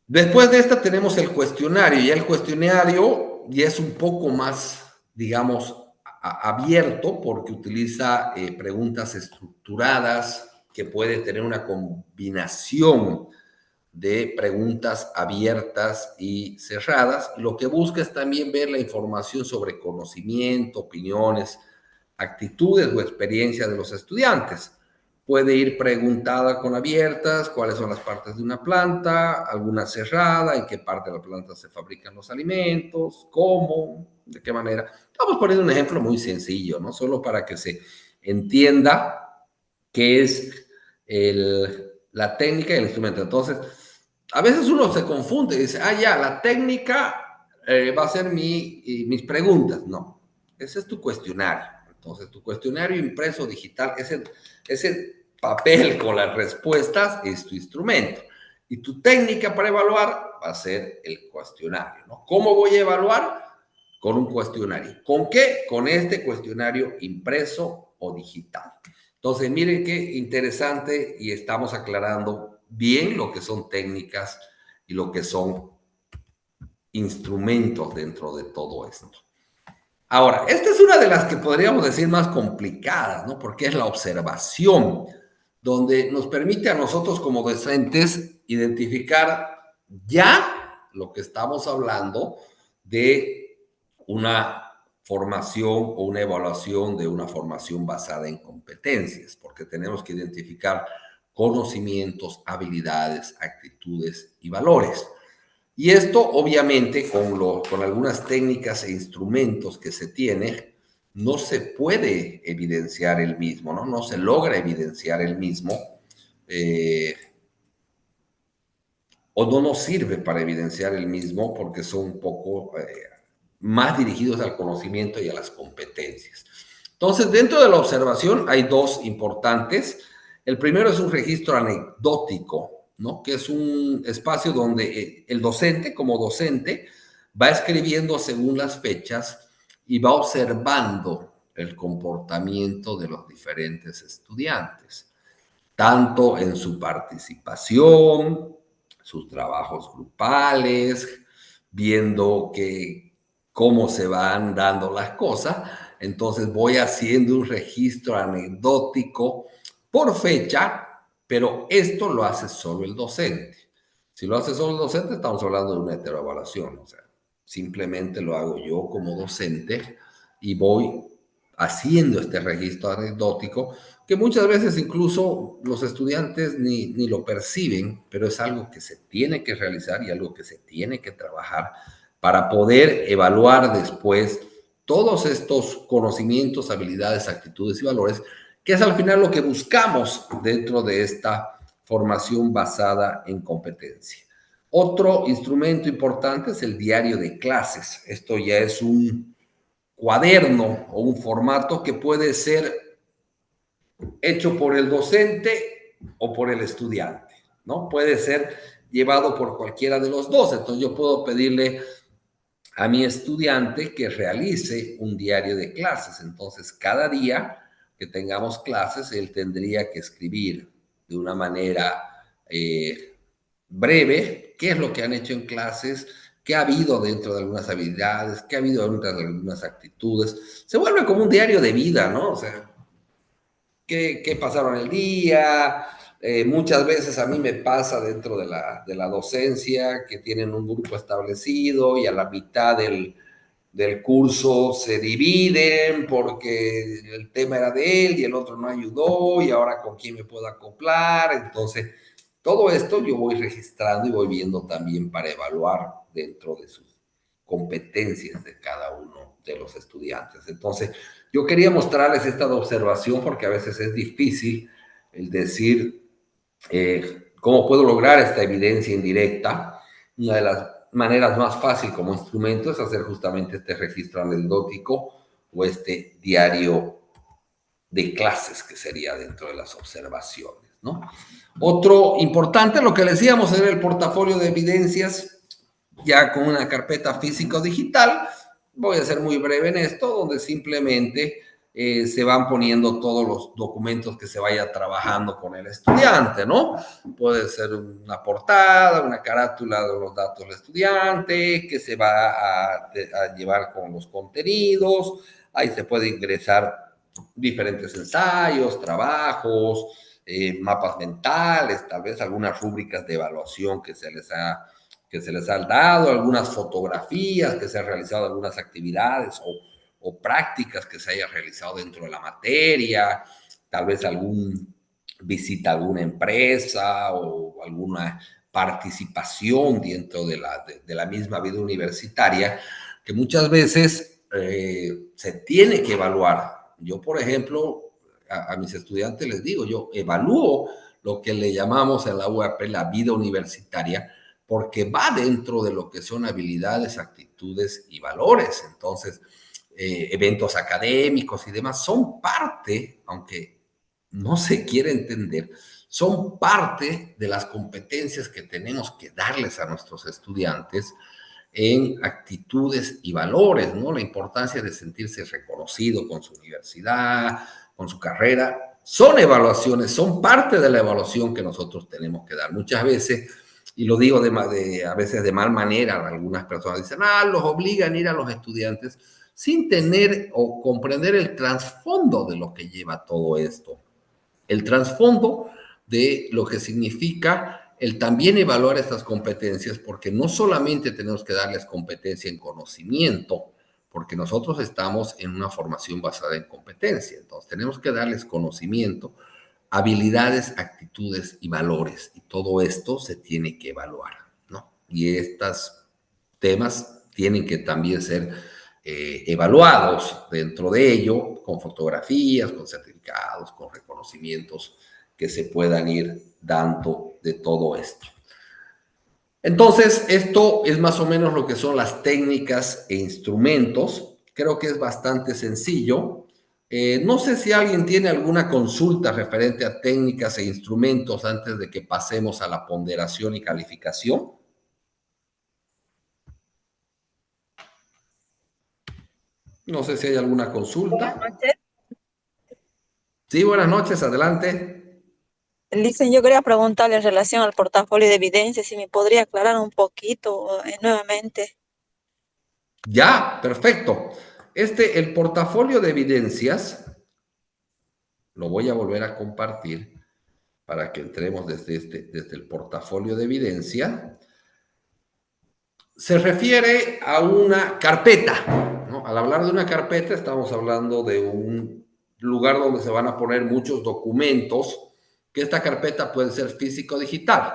Después de esta tenemos el cuestionario, y el cuestionario ya es un poco más, digamos, abierto porque utiliza preguntas estructuradas que puede tener una combinación de preguntas abiertas y cerradas. Lo que busca es también ver la información sobre conocimiento, opiniones, actitudes o experiencia de los estudiantes. Puede ir preguntada con abiertas, cuáles son las partes de una planta, alguna cerrada, en qué parte de la planta se fabrican los alimentos, cómo, de qué manera. Estamos poniendo un ejemplo muy sencillo, ¿no? Solo para que se entienda qué es la técnica y el instrumento. Entonces, a veces uno se confunde y dice, ya, la técnica va a ser mis preguntas. No, ese es tu cuestionario. Entonces, tu cuestionario impreso digital, ese papel con las respuestas es tu instrumento. Y tu técnica para evaluar va a ser el cuestionario, ¿no? ¿Cómo voy a evaluar? Con un cuestionario. ¿Con qué? Con este cuestionario impreso o digital. Entonces, miren qué interesante y estamos aclarando bien lo que son técnicas y lo que son instrumentos dentro de todo esto. Ahora, esta es una de las que podríamos decir más complicadas, ¿no? Porque es la observación, donde nos permite a nosotros como docentes identificar ya lo que estamos hablando de una formación o una evaluación de una formación basada en competencias, porque tenemos que identificar conocimientos, habilidades, actitudes y valores. Y esto, obviamente, con algunas técnicas e instrumentos que se tiene, no se puede evidenciar el mismo, ¿no? No se logra evidenciar el mismo, eh, o no nos sirve para evidenciar el mismo porque son un poco más dirigidos al conocimiento y a las competencias. Entonces, dentro de la observación hay dos importantes. El primero es un registro anecdótico, ¿no? Que es un espacio donde el docente, como docente, va escribiendo según las fechas y va observando el comportamiento de los diferentes estudiantes, tanto en su participación, sus trabajos grupales, viendo cómo se van dando las cosas. Entonces voy haciendo un registro anecdótico por fecha, pero esto lo hace solo el docente. Si lo hace solo el docente, estamos hablando de una heteroevaluación. O sea, simplemente lo hago yo como docente y voy haciendo este registro anecdótico que muchas veces incluso los estudiantes ni lo perciben, pero es algo que se tiene que realizar y algo que se tiene que trabajar para poder evaluar después todos estos conocimientos, habilidades, actitudes y valores, que es al final lo que buscamos dentro de esta formación basada en competencia. Otro instrumento importante es el diario de clases. Esto ya es un cuaderno o un formato que puede ser hecho por el docente o por el estudiante, ¿no? Puede ser llevado por cualquiera de los dos. Entonces yo puedo pedirle a mi estudiante que realice un diario de clases. Entonces cada día que tengamos clases, él tendría que escribir de una manera breve qué es lo que han hecho en clases, qué ha habido dentro de algunas habilidades, qué ha habido dentro de algunas actitudes. Se vuelve como un diario de vida, ¿no? O sea, qué pasaron el día. Muchas veces a mí me pasa dentro de la docencia que tienen un grupo establecido y a la mitad del curso se dividen porque el tema era de él y el otro no ayudó y ahora con quién me puedo acoplar. Entonces, todo esto yo voy registrando y voy viendo también para evaluar dentro de sus competencias de cada uno de los estudiantes. Entonces, yo quería mostrarles esta observación porque a veces es difícil el decir cómo puedo lograr esta evidencia indirecta. Una de las maneras más fáciles como instrumento es hacer justamente este registro anecdótico o este diario de clases que sería dentro de las observaciones, ¿no? Otro importante, lo que le decíamos, era el portafolio de evidencias ya con una carpeta físico-digital. Voy a ser muy breve en esto, donde simplemente se van poniendo todos los documentos que se vaya trabajando con el estudiante, ¿no? Puede ser una portada, una carátula de los datos del estudiante, que se va a llevar con los contenidos. Ahí se puede ingresar diferentes ensayos, trabajos, mapas mentales, tal vez algunas rúbricas de evaluación que se les ha dado, algunas fotografías que se han realizado, algunas actividades o prácticas que se haya realizado dentro de la materia, tal vez algún visita a alguna empresa o alguna participación dentro de la misma vida universitaria, que muchas veces se tiene que evaluar. Yo, por ejemplo, a mis estudiantes les digo, yo evalúo lo que le llamamos en la UAP la vida universitaria, porque va dentro de lo que son habilidades, actitudes y valores. Entonces, eventos académicos y demás son parte, aunque no se quiere entender, son parte de las competencias que tenemos que darles a nuestros estudiantes en actitudes y valores, ¿no? La importancia de sentirse reconocido con su universidad, con su carrera. Son evaluaciones, son parte de la evaluación que nosotros tenemos que dar. Muchas veces, y lo digo a veces de mal manera, algunas personas dicen, los obligan a ir a los estudiantes sin tener o comprender el trasfondo de lo que lleva todo esto. El trasfondo de lo que significa el también evaluar estas competencias, porque no solamente tenemos que darles competencia en conocimiento, porque nosotros estamos en una formación basada en competencia, entonces tenemos que darles conocimiento, habilidades, actitudes y valores, y todo esto se tiene que evaluar, ¿no? Y estos temas tienen que también ser evaluados dentro de ello, con fotografías, con certificados, con reconocimientos que se puedan ir dando de todo esto. Entonces, esto es más o menos lo que son las técnicas e instrumentos. Creo que es bastante sencillo. No sé si alguien tiene alguna consulta referente a técnicas e instrumentos antes de que pasemos a la ponderación y calificación. No sé si hay alguna consulta. Buenas noches. Sí, buenas noches, adelante. Licen, yo quería preguntarle en relación al portafolio de evidencia, si me podría aclarar un poquito nuevamente. Ya, perfecto. El portafolio de evidencias, lo voy a volver a compartir para que entremos desde el portafolio de evidencia. Se refiere a una carpeta, ¿no? Al hablar de una carpeta estamos hablando de un lugar donde se van a poner muchos documentos, que esta carpeta puede ser física o digital.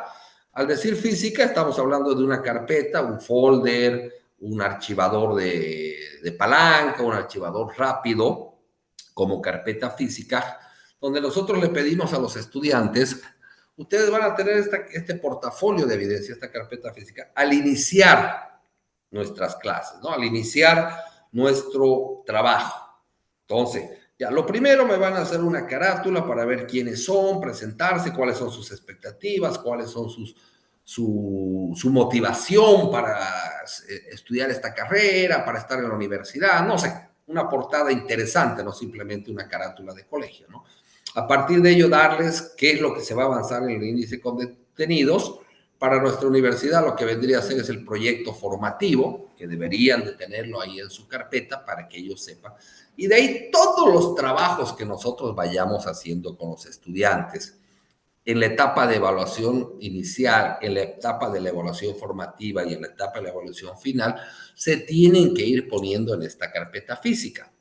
Al decir física estamos hablando de una carpeta, un folder, un archivador de palanca, un archivador rápido, como carpeta física, donde nosotros le pedimos a los estudiantes, ustedes van a tener este portafolio de evidencia, esta carpeta física, al iniciar nuestras clases, ¿no? Al iniciar nuestro trabajo. Entonces, ya, lo primero me van a hacer una carátula para ver quiénes son, presentarse, cuáles son sus expectativas, cuáles son su motivación para estudiar esta carrera, para estar en la universidad, no sé, una portada interesante, no simplemente una carátula de colegio, ¿no? A partir de ello, darles qué es lo que se va a avanzar en el índice de contenidos. Para nuestra universidad, lo que vendría a ser es el proyecto formativo, que deberían de tenerlo ahí en su carpeta para que ellos sepan. Y de ahí todos los trabajos que nosotros vayamos haciendo con los estudiantes en la etapa de evaluación inicial, en la etapa de la evaluación formativa y en la etapa de la evaluación final, se tienen que ir poniendo en esta carpeta física.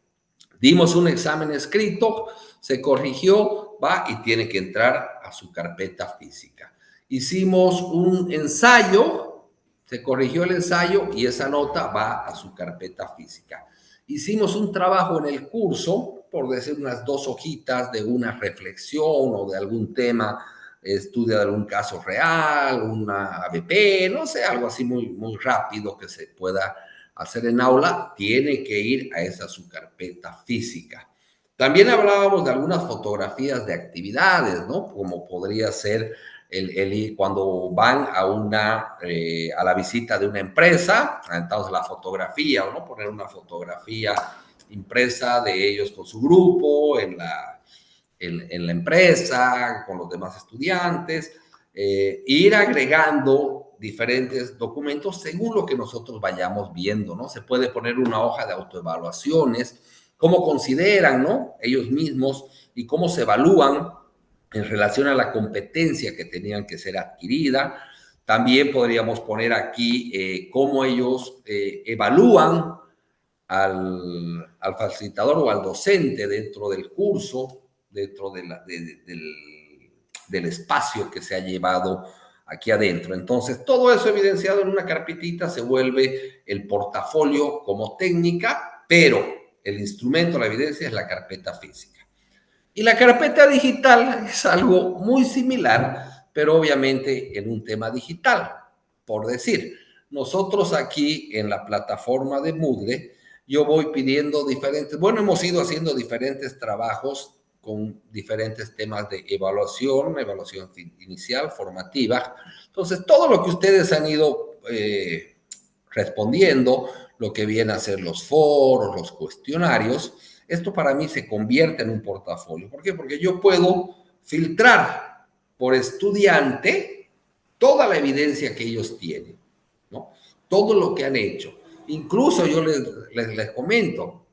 Dimos un examen escrito, se corrigió, va y tiene que entrar a su carpeta física. Hicimos un ensayo, se corrigió el ensayo y esa nota va a su carpeta física. Hicimos un trabajo en el curso, por decir unas 2 hojitas de una reflexión o de algún tema, estudia de algún caso real, una ABP, no sé, algo así muy, muy rápido que se pueda hacer en aula, tiene que ir a esa su carpeta física. También hablábamos de algunas fotografías de actividades, ¿no? Como podría ser cuando van a la visita de una empresa, entonces la fotografía, ¿no? Poner una fotografía impresa de ellos con su grupo, en la empresa, con los demás estudiantes, ir agregando diferentes documentos según lo que nosotros vayamos viendo, ¿no? Se puede poner una hoja de autoevaluaciones, cómo consideran, ¿no? Ellos mismos y cómo se evalúan en relación a la competencia que tenían que ser adquirida. También podríamos poner aquí cómo ellos evalúan al facilitador o al docente dentro del curso, dentro del espacio que se ha llevado aquí adentro. Entonces, todo eso evidenciado en una carpetita se vuelve el portafolio como técnica, pero el instrumento, la evidencia, es la carpeta física. Y la carpeta digital es algo muy similar, pero obviamente en un tema digital. Por decir, nosotros aquí en la plataforma de Moodle, yo voy pidiendo diferentes, bueno, hemos ido haciendo diferentes trabajos con diferentes temas de evaluación inicial, formativa. Entonces, todo lo que ustedes han ido respondiendo, lo que viene a ser los foros, los cuestionarios, esto para mí se convierte en un portafolio. ¿Por qué? Porque yo puedo filtrar por estudiante toda la evidencia que ellos tienen, ¿no? Todo lo que han hecho. Incluso yo les comento,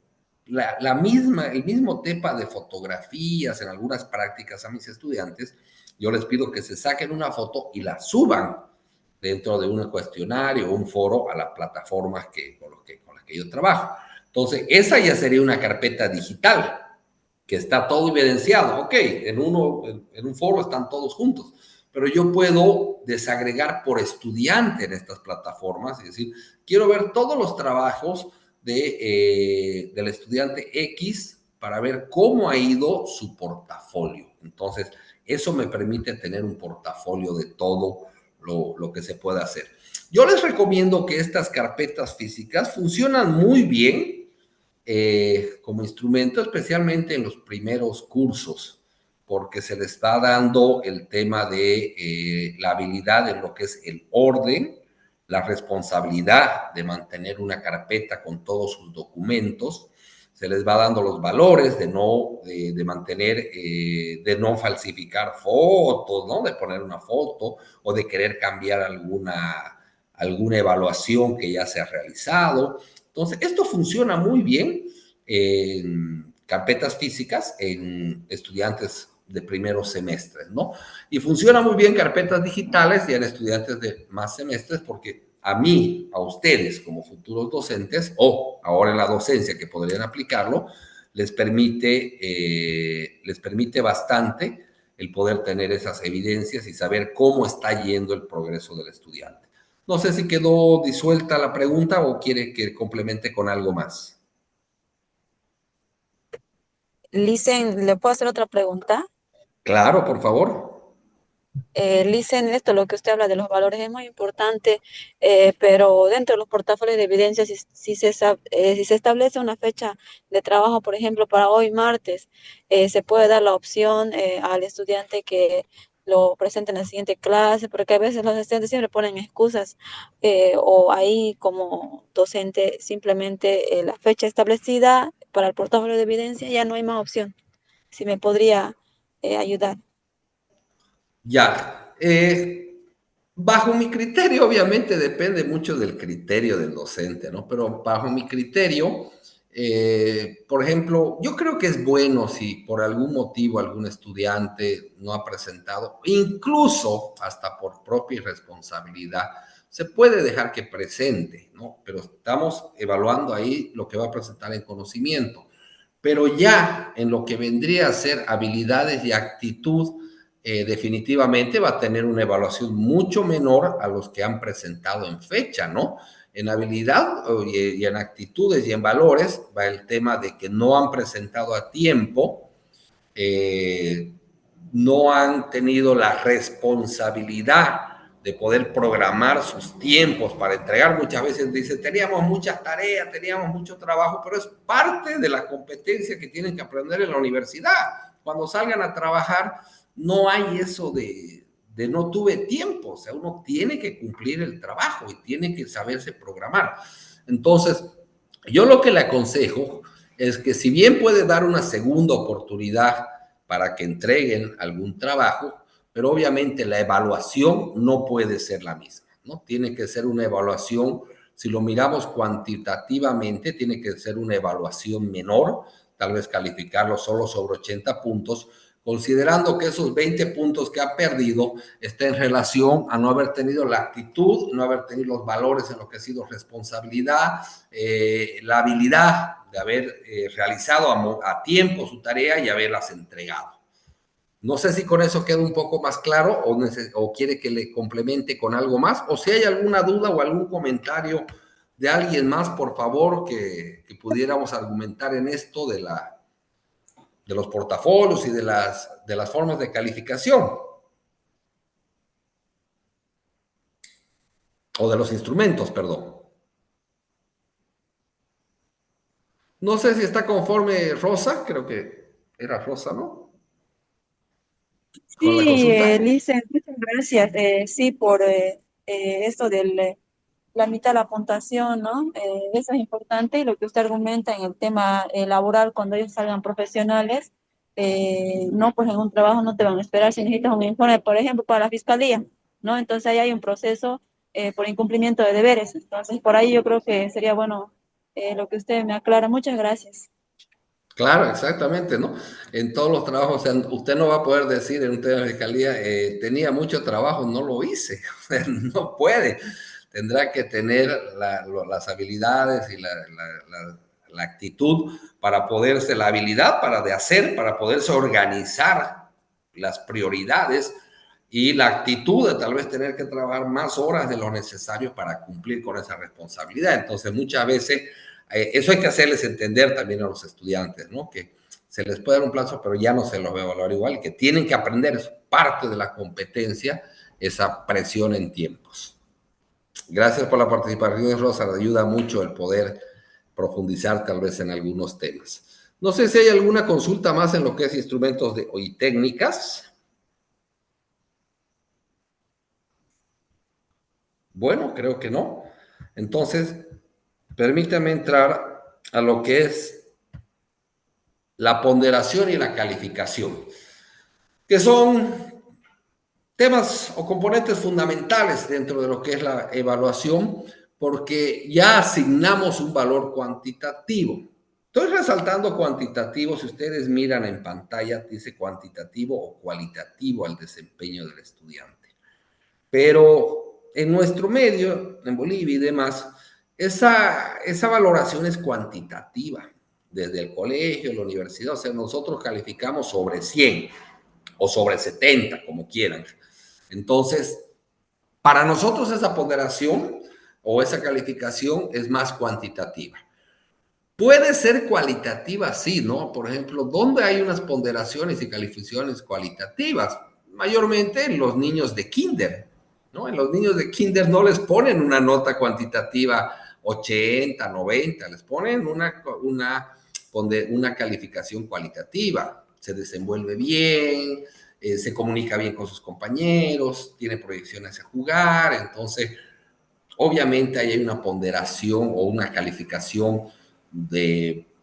el mismo tema de fotografías en algunas prácticas a mis estudiantes, yo les pido que se saquen una foto y la suban dentro de un cuestionario o un foro a las plataformas con las que yo trabajo. Entonces, esa ya sería una carpeta digital, que está todo evidenciado. Ok, en un foro están todos juntos, pero yo puedo desagregar por estudiante en estas plataformas y decir, quiero ver todos los trabajos del estudiante X para ver cómo ha ido su portafolio. Entonces, eso me permite tener un portafolio de todo lo que se puede hacer. Yo les recomiendo que estas carpetas físicas funcionan muy bien como instrumento, especialmente en los primeros cursos, porque se les está dando el tema de la habilidad en lo que es el orden, la responsabilidad de mantener una carpeta con todos sus documentos, se les va dando los valores de mantener, de no falsificar fotos, ¿no? De poner una foto o de querer cambiar alguna evaluación que ya se ha realizado. Entonces, esto funciona muy bien en carpetas físicas en estudiantes de primeros semestres, ¿no? Y funciona muy bien carpetas digitales y en estudiantes de más semestres porque a mí, a ustedes como futuros docentes o ahora en la docencia que podrían aplicarlo, les permite bastante el poder tener esas evidencias y saber cómo está yendo el progreso del estudiante. No sé si quedó disuelta la pregunta o quiere que complemente con algo más. Licen, ¿le puedo hacer otra pregunta? Claro, por favor. Licen, esto, lo que usted habla de los valores es muy importante, pero dentro de los portafolios de evidencia, si se establece una fecha de trabajo, por ejemplo, para hoy martes, se puede dar la opción al estudiante que lo presente en la siguiente clase, porque a veces los estudiantes siempre ponen excusas o ahí como docente simplemente la fecha establecida para el portafolio de evidencia ya no hay más opción. Si me podría ayudar. Ya. Bajo mi criterio, obviamente depende mucho del criterio del docente, ¿no? Pero bajo mi criterio, por ejemplo, yo creo que es bueno si por algún motivo algún estudiante no ha presentado, incluso hasta por propia irresponsabilidad, se puede dejar que presente, ¿no? Pero estamos evaluando ahí lo que va a presentar en conocimiento. Pero ya en lo que vendría a ser habilidades y actitud, definitivamente va a tener una evaluación mucho menor a los que han presentado en fecha, ¿no? En habilidad y en actitudes y en valores va el tema de que no han presentado a tiempo, no han tenido la responsabilidad de poder programar sus tiempos para entregar. Muchas veces dice, teníamos muchas tareas, teníamos mucho trabajo, pero es parte de la competencia que tienen que aprender en la universidad. Cuando salgan a trabajar, no hay eso de no tuve tiempo, o sea, uno tiene que cumplir el trabajo y tiene que saberse programar. Entonces, yo lo que le aconsejo es que si bien puede dar una segunda oportunidad para que entreguen algún trabajo, pero obviamente la evaluación no puede ser la misma, ¿no? Tiene que ser una evaluación, si lo miramos cuantitativamente, tiene que ser una evaluación menor, tal vez calificarlo solo sobre 80 puntos, considerando que esos 20 puntos que ha perdido está en relación a no haber tenido la actitud, no haber tenido los valores en lo que ha sido responsabilidad, la habilidad de haber realizado a tiempo su tarea y haberlas entregado. No sé si con eso queda un poco más claro o quiere que le complemente con algo más, o si hay alguna duda o algún comentario de alguien más, por favor, que pudiéramos argumentar en esto de los portafolios y de las formas de calificación o de los instrumentos, perdón. No sé si está conforme Rosa, creo que era Rosa, ¿no? Con la Sí, consulta. Licen, muchas gracias. Sí, por esto de la mitad de la puntuación, ¿no? Eso es importante y lo que usted argumenta en el tema laboral cuando ellos salgan profesionales, no, pues en un trabajo no te van a esperar si necesitas un informe, por ejemplo, para la fiscalía, ¿no? Entonces ahí hay un proceso por incumplimiento de deberes. Entonces, por ahí yo creo que sería bueno lo que usted me aclara. Muchas gracias. Claro, exactamente, ¿no? En todos los trabajos, o sea, usted no va a poder decir en un tema de fiscalía, tenía mucho trabajo, no lo hice, o sea, no puede. Tendrá que tener las habilidades y la actitud para poderse, la habilidad de hacer, para poderse organizar las prioridades y la actitud de tal vez tener que trabajar más horas de lo necesario para cumplir con esa responsabilidad. Entonces, muchas veces eso hay que hacerles entender también a los estudiantes, ¿no? Que se les puede dar un plazo, pero ya no se los va a evaluar igual, que tienen que aprender, es parte de la competencia, esa presión en tiempos. Gracias por la participación, Rosa, ayuda mucho el poder profundizar tal vez en algunos temas. No sé si hay alguna consulta más en lo que es instrumentos y técnicas. Bueno, creo que no. Entonces, permítame entrar a lo que es la ponderación y la calificación, que son temas o componentes fundamentales dentro de lo que es la evaluación, porque ya asignamos un valor cuantitativo. Estoy resaltando cuantitativo, si ustedes miran en pantalla, dice cuantitativo o cualitativo al desempeño del estudiante. Pero en nuestro medio, en Bolivia y demás, esa valoración es cuantitativa. Desde el colegio, la universidad, o sea, nosotros calificamos sobre 100 o sobre 70, como quieran. Entonces, para nosotros esa ponderación o esa calificación es más cuantitativa. Puede ser cualitativa, sí, ¿no? Por ejemplo, ¿dónde hay unas ponderaciones y calificaciones cualitativas? Mayormente en los niños de kinder, ¿no? En los niños de kinder no les ponen una nota cuantitativa 80, 90, les ponen una calificación cualitativa. Se desenvuelve bien, se comunica bien con sus compañeros, tiene proyecciones a jugar, entonces obviamente ahí hay una ponderación o una calificación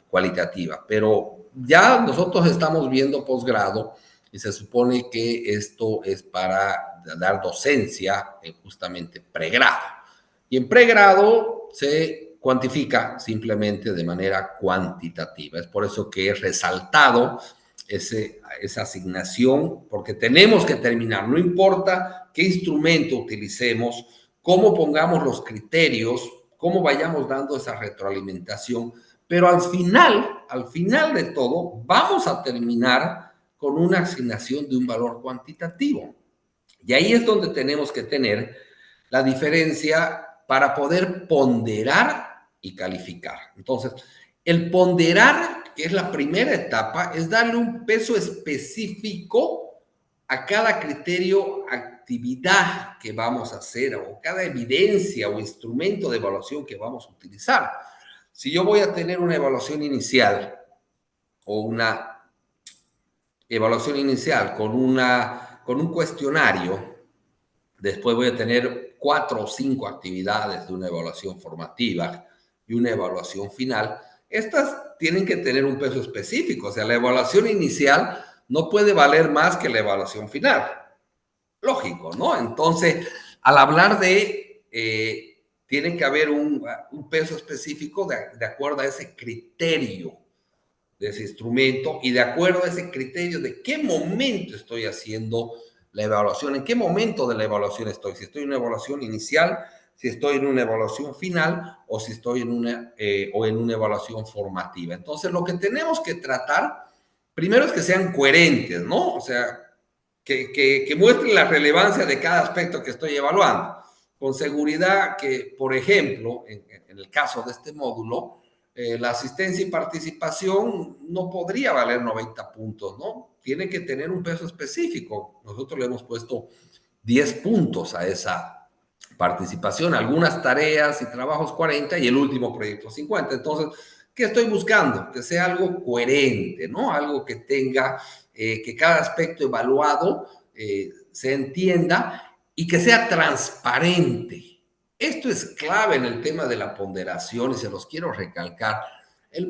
cualitativa, pero ya nosotros estamos viendo posgrado y se supone que esto es para dar docencia en justamente pregrado. Y en pregrado se cuantifica simplemente de manera cuantitativa. Es por eso que he resaltado esa asignación, porque tenemos que terminar, no importa qué instrumento utilicemos, cómo pongamos los criterios, cómo vayamos dando esa retroalimentación, pero al final de todo, vamos a terminar con una asignación de un valor cuantitativo. Y ahí es donde tenemos que tener la diferencia para poder ponderar y calificar. Entonces, el ponderar, que es la primera etapa, es darle un peso específico a cada criterio, actividad que vamos a hacer o cada evidencia o instrumento de evaluación que vamos a utilizar. Si yo voy a tener una evaluación inicial o una evaluación inicial con un cuestionario, después voy a tener 4 o 5 actividades de una evaluación formativa y una evaluación final. Estas tienen que tener un peso específico, o sea, la evaluación inicial no puede valer más que la evaluación final. Lógico, ¿no? Entonces, al hablar tiene que haber un peso específico de acuerdo a ese criterio de ese instrumento y de acuerdo a ese criterio de qué momento estoy haciendo la evaluación, en qué momento de la evaluación estoy, si estoy en una evaluación inicial, si estoy en una evaluación final o si estoy en una evaluación formativa. Entonces, lo que tenemos que tratar, primero es que sean coherentes, ¿no? O sea, que muestren la relevancia de cada aspecto que estoy evaluando. Con seguridad que, por ejemplo, en el caso de este módulo, la asistencia y participación no podría valer 90 puntos, ¿no? Tiene que tener un peso específico. Nosotros le hemos puesto 10 puntos a esa participación, algunas tareas y trabajos 40 y el último proyecto 50. Entonces, ¿qué estoy buscando? Que sea algo coherente, ¿no? Algo que tenga, que cada aspecto evaluado se entienda y que sea transparente. Esto es clave en el tema de la ponderación y se los quiero recalcar. El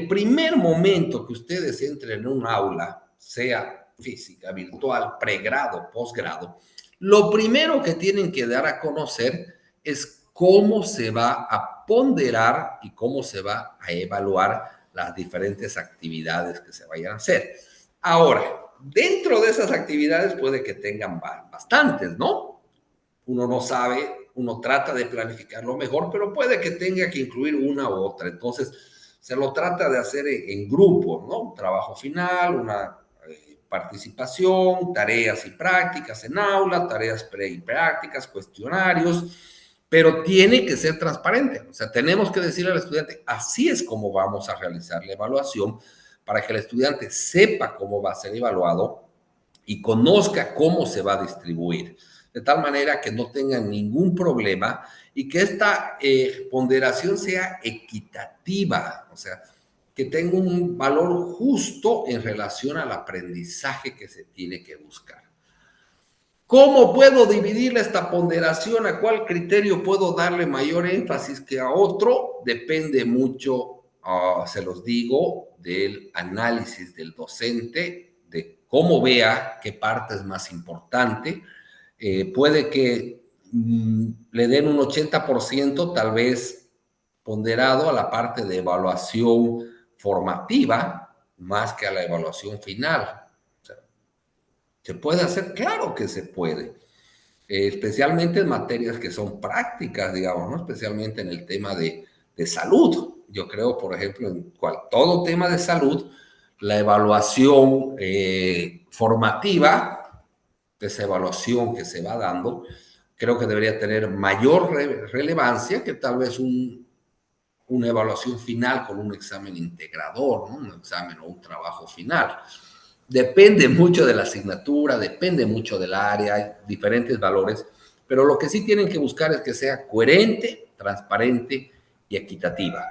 primer momento que ustedes entren en un aula, sea física, virtual, pregrado, posgrado, lo primero que tienen que dar a conocer es cómo se va a ponderar y cómo se va a evaluar las diferentes actividades que se vayan a hacer. Ahora, dentro de esas actividades puede que tengan bastantes, ¿no? Uno no sabe, uno trata de planificarlo mejor, pero puede que tenga que incluir una u otra. Entonces, se lo trata de hacer en grupos, ¿no? Un trabajo final, una participación, tareas y prácticas en aula, tareas pre y prácticas, cuestionarios, pero tiene que ser transparente. O sea, tenemos que decirle al estudiante, así es como vamos a realizar la evaluación, para que el estudiante sepa cómo va a ser evaluado y conozca cómo se va a distribuir, de tal manera que no tengan ningún problema y que esta ponderación sea equitativa, o sea, que tenga un valor justo en relación al aprendizaje que se tiene que buscar. ¿Cómo puedo dividir esta ponderación? ¿A cuál criterio puedo darle mayor énfasis que a otro? Depende mucho, se los digo, del análisis del docente, de cómo vea qué parte es más importante. Puede que le den un 80% tal vez ponderado a la parte de evaluación formativa más que a la evaluación final. O sea, ¿se puede hacer? Claro que se puede. Especialmente en materias que son prácticas, digamos, ¿no? Especialmente en el tema de salud. Yo creo, por ejemplo, en todo tema de salud, la evaluación formativa, esa evaluación que se va dando, creo que debería tener mayor relevancia que tal vez una evaluación final con un examen integrador, ¿no? Un examen o un trabajo final. Depende mucho de la asignatura, depende mucho del área, hay diferentes valores, pero lo que sí tienen que buscar es que sea coherente, transparente y equitativa.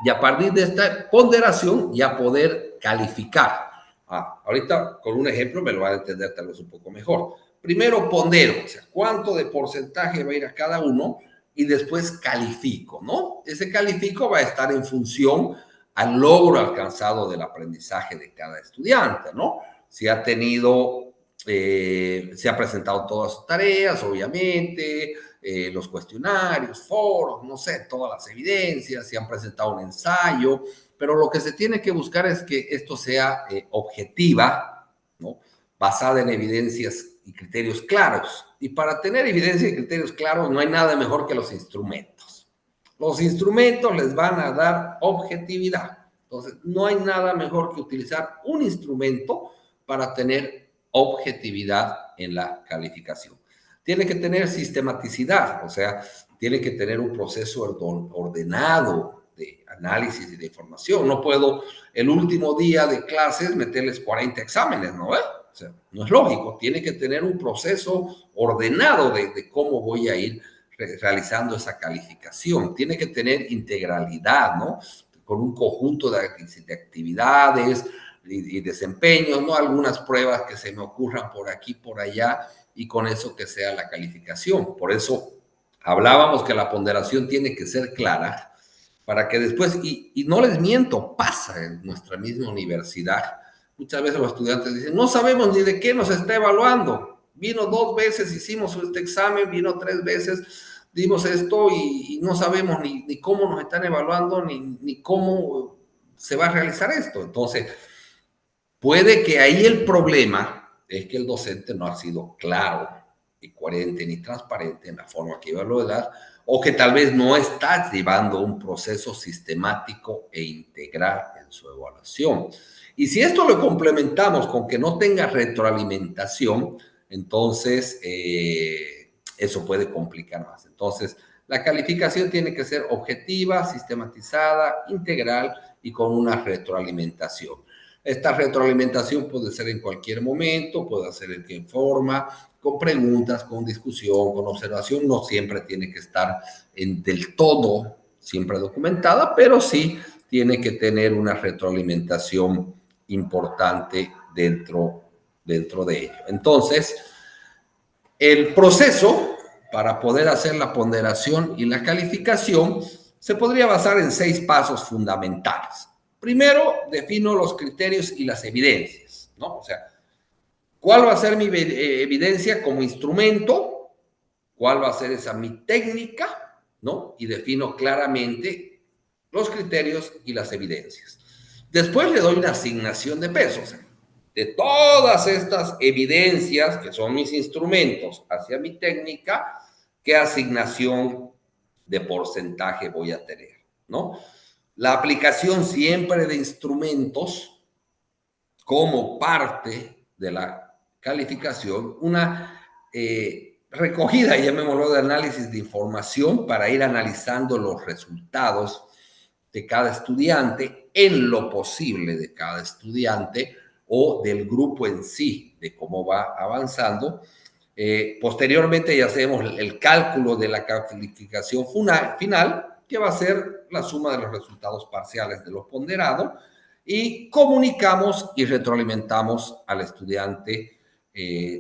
Y a partir de esta ponderación ya poder calificar. Ahorita con un ejemplo me lo van a entender tal vez un poco mejor. Primero pondero, o sea, cuánto de porcentaje va a ir a cada uno y después califico, ¿no? Ese califico va a estar en función al logro alcanzado del aprendizaje de cada estudiante, ¿no? Si ha tenido, se ha presentado todas sus tareas, obviamente, los cuestionarios, foros, no sé, todas las evidencias, si han presentado un ensayo, pero lo que se tiene que buscar es que esto sea objetiva, ¿no? Basada en evidencias y criterios claros. Y para tener evidencia y criterios claros no hay nada mejor que los instrumentos. Los instrumentos les van a dar objetividad. Entonces, no hay nada mejor que utilizar un instrumento para tener objetividad en la calificación. Tiene que tener sistematicidad, o sea, tiene que tener un proceso ordenado de análisis y de información. No puedo el último día de clases meterles 40 exámenes, ¿no? O sea, no es lógico. Tiene que tener un proceso ordenado de cómo voy a ir realizando esa calificación. Tiene que tener integralidad, ¿no? Con un conjunto de actividades y desempeños, ¿no? Algunas pruebas que se me ocurran por aquí, por allá, y con eso que sea la calificación. Por eso hablábamos que la ponderación tiene que ser clara para que después, y no les miento, pasa en nuestra misma universidad. Muchas veces los estudiantes dicen, no sabemos ni de qué nos está evaluando. Vino 2 veces, hicimos este examen, vino 3 veces, dimos esto y no sabemos ni cómo nos están evaluando, ni cómo se va a realizar esto. Entonces, puede que ahí el problema es que el docente no ha sido claro y coherente ni transparente en la forma que iba a evaluar, o que tal vez no está llevando un proceso sistemático e integral en su evaluación. Y si esto lo complementamos con que no tenga retroalimentación, entonces eso puede complicar más. Entonces, la calificación tiene que ser objetiva, sistematizada, integral y con una retroalimentación. Esta retroalimentación puede ser en cualquier momento, puede ser en qué forma, con preguntas, con discusión, con observación. No siempre tiene que estar del todo siempre documentada, pero sí tiene que tener una retroalimentación importante dentro de ello. Entonces, el proceso para poder hacer la ponderación y la calificación se podría basar en 6 pasos fundamentales. Primero, defino los criterios y las evidencias, ¿no? O sea, ¿cuál va a ser mi evidencia como instrumento? ¿Cuál va a ser esa mi técnica? ¿No? Y defino claramente los criterios y las evidencias. Después le doy una asignación de peso. O sea, de todas estas evidencias, que son mis instrumentos, hacia mi técnica, ¿qué asignación de porcentaje voy a tener? ¿No? La aplicación siempre de instrumentos como parte de la calificación, una recogida, llamémoslo, de análisis de información para ir analizando los resultados de cada estudiante, en lo posible de cada estudiante o del grupo en sí, de cómo va avanzando. Posteriormente ya hacemos el cálculo de la calificación final, que va a ser la suma de los resultados parciales de lo ponderado, y comunicamos y retroalimentamos al estudiante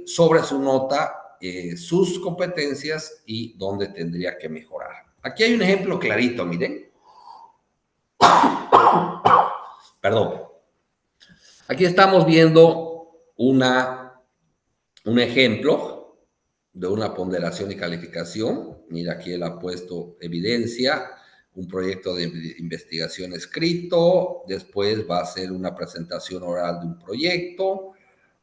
sobre su nota, sus competencias y dónde tendría que mejorar. Aquí hay un ejemplo clarito, miren. Perdón. Aquí estamos viendo un ejemplo de una ponderación y calificación. Mira, aquí él ha puesto evidencia, un proyecto de investigación escrito, después va a ser una presentación oral de un proyecto,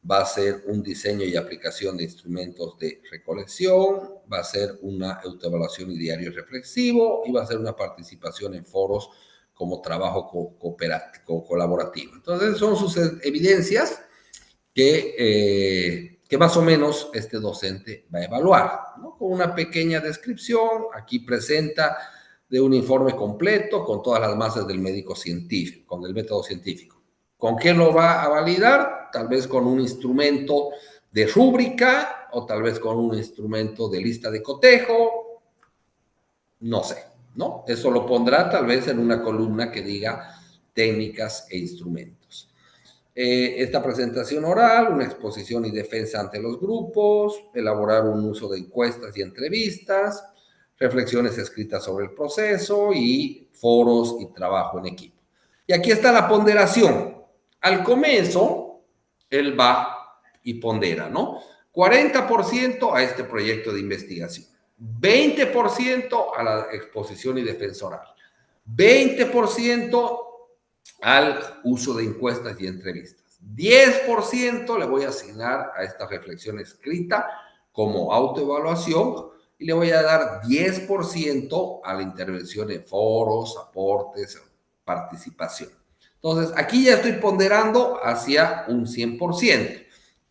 va a ser un diseño y aplicación de instrumentos de recolección, va a ser una autoevaluación y diario reflexivo, y va a ser una participación en foros como trabajo colaborativo. Entonces, son sus evidencias que más o menos este docente va a evaluar, ¿no? Con una pequeña descripción. Aquí presenta de un informe completo con todas las bases del médico científico, con el método científico. ¿Con qué lo va a validar? Tal vez con un instrumento de rúbrica o tal vez con un instrumento de lista de cotejo, no sé, ¿no? Eso lo pondrá tal vez en una columna que diga técnicas e instrumentos. Esta presentación oral, una exposición y defensa ante los grupos, elaborar un uso de encuestas y entrevistas, reflexiones escritas sobre el proceso y foros y trabajo en equipo. Y aquí está la ponderación. Al comienzo, él va y pondera, ¿no? 40% a este proyecto de investigación, 20% a la exposición y defensa oral, 20% al uso de encuestas y entrevistas. 10% le voy a asignar a esta reflexión escrita como autoevaluación y le voy a dar 10% a la intervención en foros, aportes, participación. Entonces, aquí ya estoy ponderando hacia un 100%.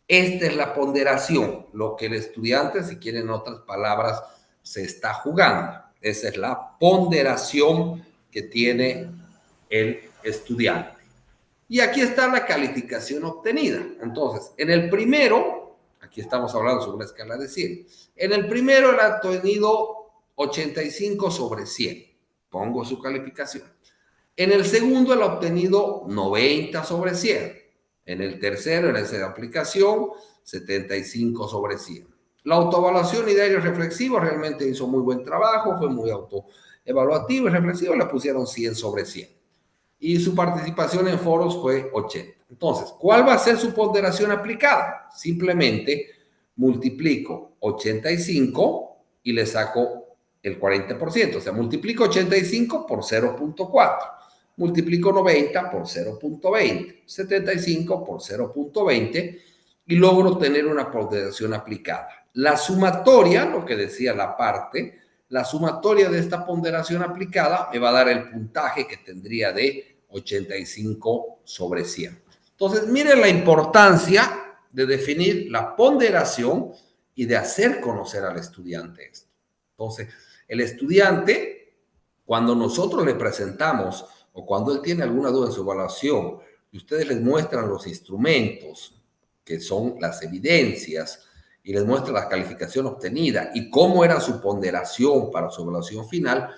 Esta es la ponderación, lo que el estudiante, si quieren otras palabras, se está jugando. Esa es la ponderación que tiene el estudiante. Y aquí está la calificación obtenida. Entonces, en el primero, aquí estamos hablando sobre una escala de 100. En el primero él ha obtenido 85 sobre 100. Pongo su calificación. En el segundo él ha obtenido 90 sobre 100. En el tercero, en esa aplicación, 75 sobre 100. La autoevaluación y diario reflexivo realmente hizo muy buen trabajo, fue muy autoevaluativo y reflexivo, le pusieron 100 sobre 100. Y su participación en foros fue 80. Entonces, ¿cuál va a ser su ponderación aplicada? Simplemente multiplico 85 y le saco el 40%. O sea, multiplico 85 por 0.4. multiplico 90 por 0.20, 75 por 0.20 y logro tener una ponderación aplicada. La sumatoria, lo que decía la parte, la sumatoria de esta ponderación aplicada me va a dar el puntaje que tendría de 85 sobre 100. Entonces, miren la importancia de definir la ponderación y de hacer conocer al estudiante esto. Entonces, el estudiante, cuando nosotros le presentamos o cuando él tiene alguna duda en su evaluación y ustedes les muestran los instrumentos, que son las evidencias, y les muestra la calificación obtenida y cómo era su ponderación para su evaluación final,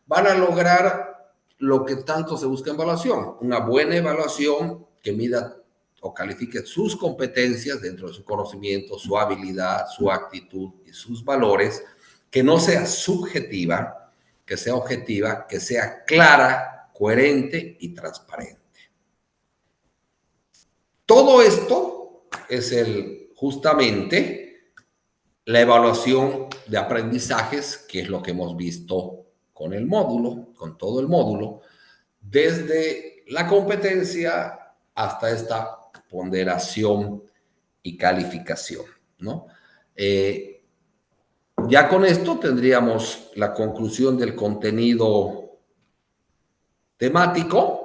van a lograr lo que tanto se busca en evaluación, una buena evaluación que mida o califique sus competencias dentro de su conocimiento, su habilidad, su actitud y sus valores, que no sea subjetiva, que sea objetiva, que sea clara, coherente y transparente. Todo esto es justamente la evaluación de aprendizajes, que es lo que hemos visto con el módulo, con todo el módulo, desde la competencia hasta esta ponderación y calificación, ¿no? Ya con esto tendríamos la conclusión del contenido temático.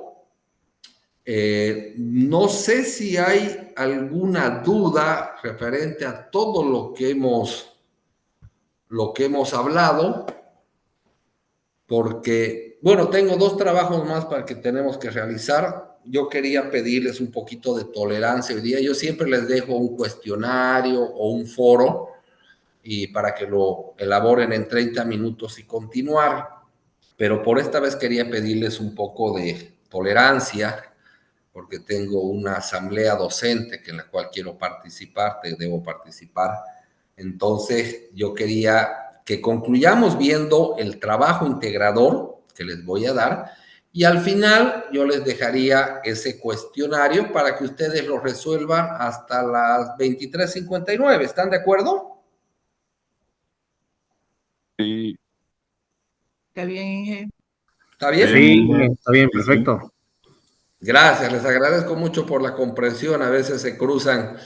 No sé si hay alguna duda referente a todo lo que hemos hablado, porque, bueno, tengo 2 trabajos más para que tenemos que realizar. Yo quería pedirles un poquito de tolerancia hoy día. Yo siempre les dejo un cuestionario o un foro y para que lo elaboren en 30 minutos y continuar. Pero por esta vez quería pedirles un poco de tolerancia, porque tengo una asamblea docente en la cual quiero participar, debo participar. Entonces, yo quería que concluyamos viendo el trabajo integrador que les voy a dar y al final yo les dejaría ese cuestionario para que ustedes lo resuelvan hasta las 23:59. ¿Están de acuerdo? Sí, Está bien, Inge. ¿Está bien? Sí, está bien, perfecto. Gracias, les agradezco mucho por la comprensión. A veces se cruzan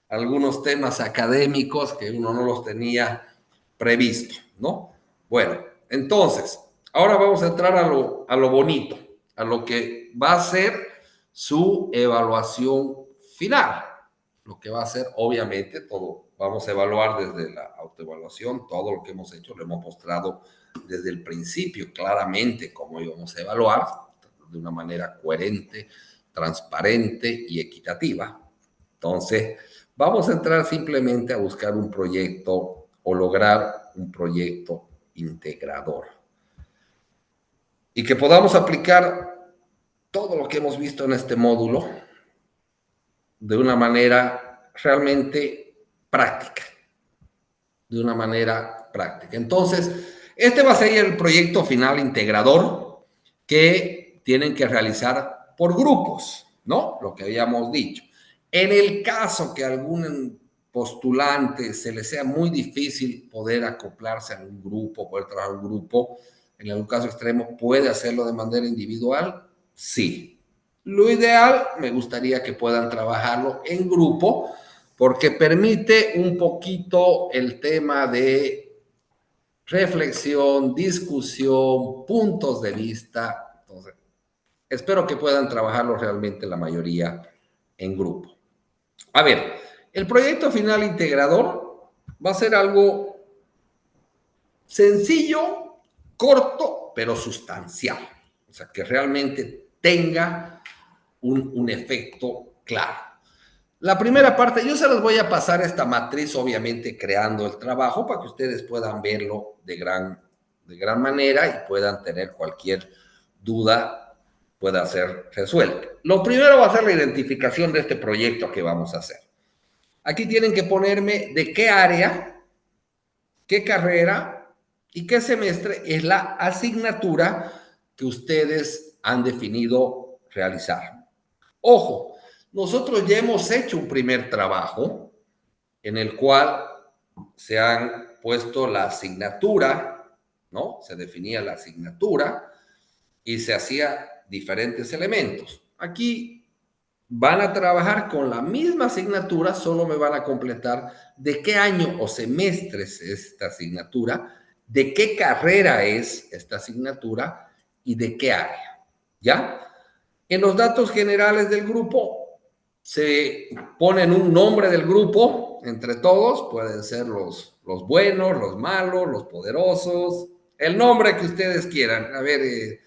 algunos temas académicos que uno no los tenía previsto, ¿no? Bueno, entonces, ahora vamos a entrar a lo bonito, a lo que va a ser su evaluación final. Lo que va a ser, obviamente, todo. Vamos a evaluar desde la autoevaluación, todo lo que hemos hecho, lo hemos mostrado desde el principio claramente cómo íbamos a evaluar de una manera coherente, transparente y equitativa. Entonces, vamos a entrar simplemente a buscar un proyecto o lograr un proyecto integrador y que podamos aplicar todo lo que hemos visto en este módulo de una manera realmente práctica, de una manera práctica. Entonces, este va a ser el proyecto final integrador que tienen que realizar por grupos, ¿no? Lo que habíamos dicho. En el caso que algún postulante se le sea muy difícil poder acoplarse a un grupo, poder trabajar en un grupo, en algún caso extremo, ¿puede hacerlo de manera individual? Sí. Lo ideal, me gustaría que puedan trabajarlo en grupo, porque permite un poquito el tema de reflexión, discusión, puntos de vista. Entonces, espero que puedan trabajarlo realmente la mayoría en grupo. A ver, el proyecto final integrador va a ser algo sencillo, corto, pero sustancial. O sea, que realmente tenga un efecto claro. La primera parte, yo se los voy a pasar esta matriz, obviamente creando el trabajo para que ustedes puedan verlo de gran manera y puedan tener cualquier duda, pueda ser resuelta. Lo primero va a ser la identificación de este proyecto que vamos a hacer. Aquí tienen que ponerme de qué área, qué carrera y qué semestre es la asignatura que ustedes han definido realizar. Ojo, nosotros ya hemos hecho un primer trabajo en el cual se han puesto la asignatura, ¿no? Se definía la asignatura y se hacía diferentes elementos. Aquí van a trabajar con la misma asignatura, solo me van a completar de qué año o semestre es esta asignatura, de qué carrera es esta asignatura y de qué área, ¿ya? En los datos generales del grupo se ponen un nombre del grupo entre todos, pueden ser los buenos, los malos, los poderosos, el nombre que ustedes quieran. A ver,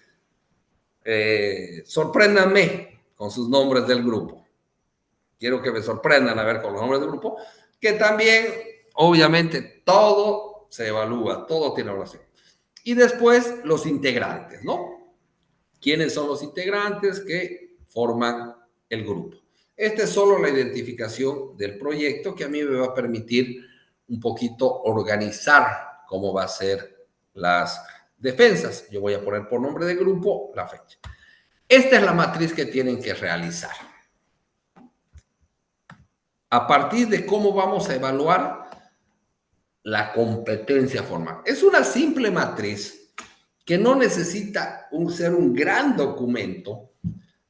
sorpréndanme con sus nombres del grupo. Quiero que me sorprendan a ver con los nombres del grupo, que también, obviamente, todo se evalúa, todo tiene evaluación. Y después los integrantes, ¿no? ¿Quiénes son los integrantes que forman el grupo? Esta es solo la identificación del proyecto que a mí me va a permitir un poquito organizar cómo va a ser las defensas. Yo voy a poner por nombre de grupo la fecha. Esta es la matriz que tienen que realizar. A partir de cómo vamos a evaluar la competencia formal. Es una simple matriz que no necesita ser un gran documento,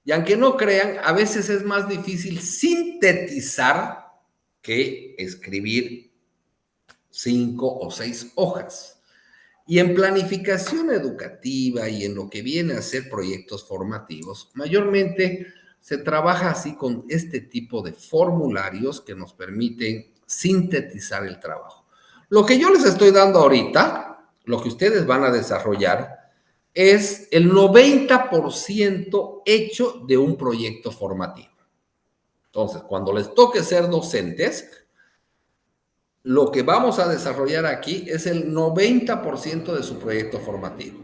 y aunque no crean, a veces es más difícil sintetizar que escribir 5 o 6 hojas. Y en planificación educativa y en lo que viene a ser proyectos formativos, mayormente se trabaja así con este tipo de formularios que nos permiten sintetizar el trabajo. Lo que yo les estoy dando ahorita, lo que ustedes van a desarrollar, es el 90% hecho de un proyecto formativo. Entonces, cuando les toque ser docentes, lo que vamos a desarrollar aquí es el 90% de su proyecto formativo.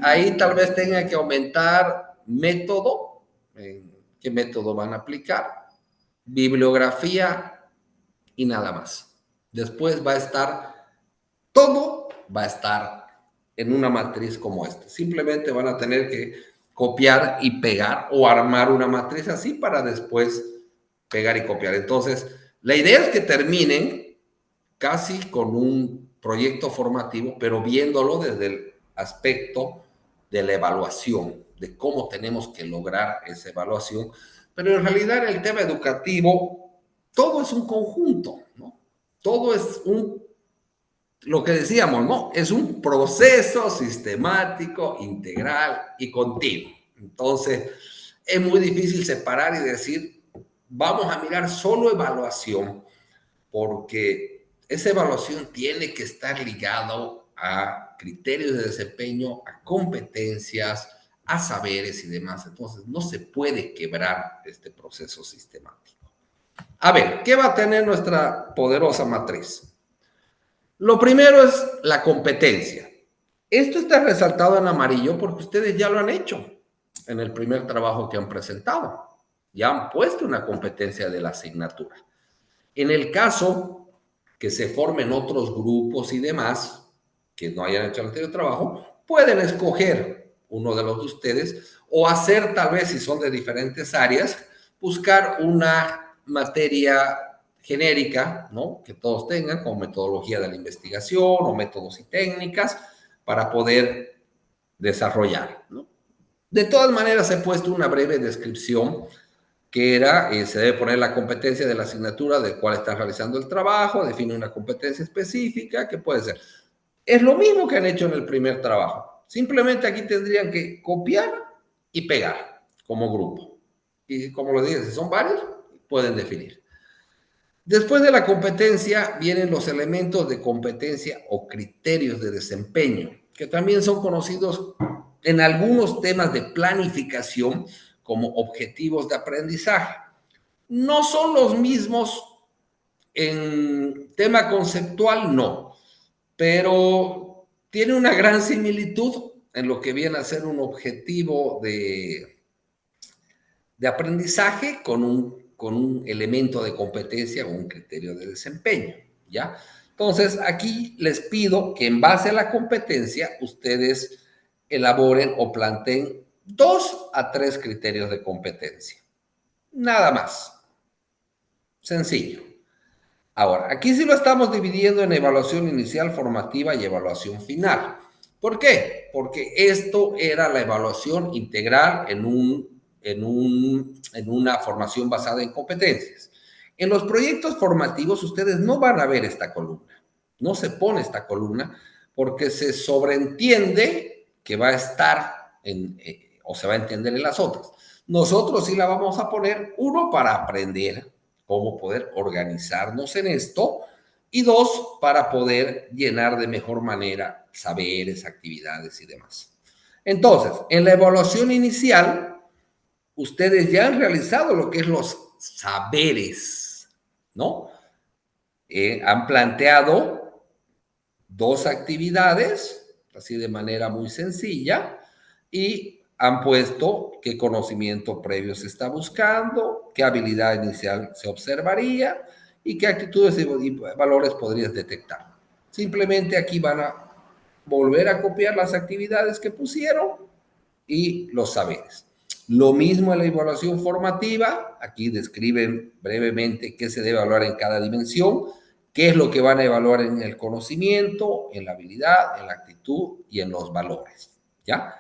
Ahí tal vez tenga que aumentar método, qué método van a aplicar, bibliografía y nada más. Después todo va a estar en una matriz como esta. Simplemente van a tener que copiar y pegar o armar una matriz así para después pegar y copiar. Entonces, la idea es que terminen casi con un proyecto formativo, pero viéndolo desde el aspecto de la evaluación, de cómo tenemos que lograr esa evaluación. Pero en realidad en el tema educativo, todo es un conjunto, ¿no? Todo es lo que decíamos, ¿no? Es un proceso sistemático, integral y continuo. Entonces, es muy difícil separar y decir, vamos a mirar solo evaluación, porque esa evaluación tiene que estar ligado a criterios de desempeño, a competencias, a saberes y demás. Entonces, no se puede quebrar este proceso sistemático. A ver, ¿qué va a tener nuestra poderosa matriz? Lo primero es la competencia. Esto está resaltado en amarillo porque ustedes ya lo han hecho en el primer trabajo que han presentado. Ya han puesto una competencia de la asignatura. En el caso que se formen otros grupos y demás, que no hayan hecho el anterior trabajo, pueden escoger uno de los de ustedes o hacer, tal vez si son de diferentes áreas, buscar una materia genérica, ¿no? Que todos tengan, como metodología de la investigación o métodos y técnicas para poder desarrollar, ¿no? De todas maneras, he puesto una breve descripción que era, se debe poner la competencia de la asignatura del cual está realizando el trabajo, define una competencia específica, que puede ser. Es lo mismo que han hecho en el primer trabajo. Simplemente aquí tendrían que copiar y pegar como grupo. Y como les dije, si son varios, pueden definir. Después de la competencia vienen los elementos de competencia o criterios de desempeño, que también son conocidos en algunos temas de planificación como objetivos de aprendizaje. No son los mismos en tema conceptual, no, pero tiene una gran similitud en lo que viene a ser un objetivo de aprendizaje con un elemento de competencia o un criterio de desempeño, ¿ya? Entonces, aquí les pido que en base a la competencia, ustedes elaboren o planteen 2 a 3 criterios de competencia. Nada más. Sencillo. Ahora, aquí sí lo estamos dividiendo en evaluación inicial, formativa y evaluación final. ¿Por qué? Porque esto era la evaluación integral en una formación basada en competencias. En los proyectos formativos ustedes no van a ver esta columna, no se pone esta columna porque se sobreentiende que va a estar o se va a entender en las otras. Nosotros sí la vamos a poner, uno, para aprender cómo poder organizarnos en esto, y dos, para poder llenar de mejor manera saberes, actividades y demás. Entonces, en la evaluación inicial, ustedes ya han realizado lo que es los saberes, ¿no? Han planteado dos actividades, así de manera muy sencilla, y han puesto qué conocimiento previo se está buscando, qué habilidad inicial se observaría y qué actitudes y valores podrías detectar. Simplemente aquí van a volver a copiar las actividades que pusieron y los saberes. Lo mismo en la evaluación formativa, aquí describen brevemente qué se debe evaluar en cada dimensión, qué es lo que van a evaluar en el conocimiento, en la habilidad, en la actitud y en los valores, ¿ya?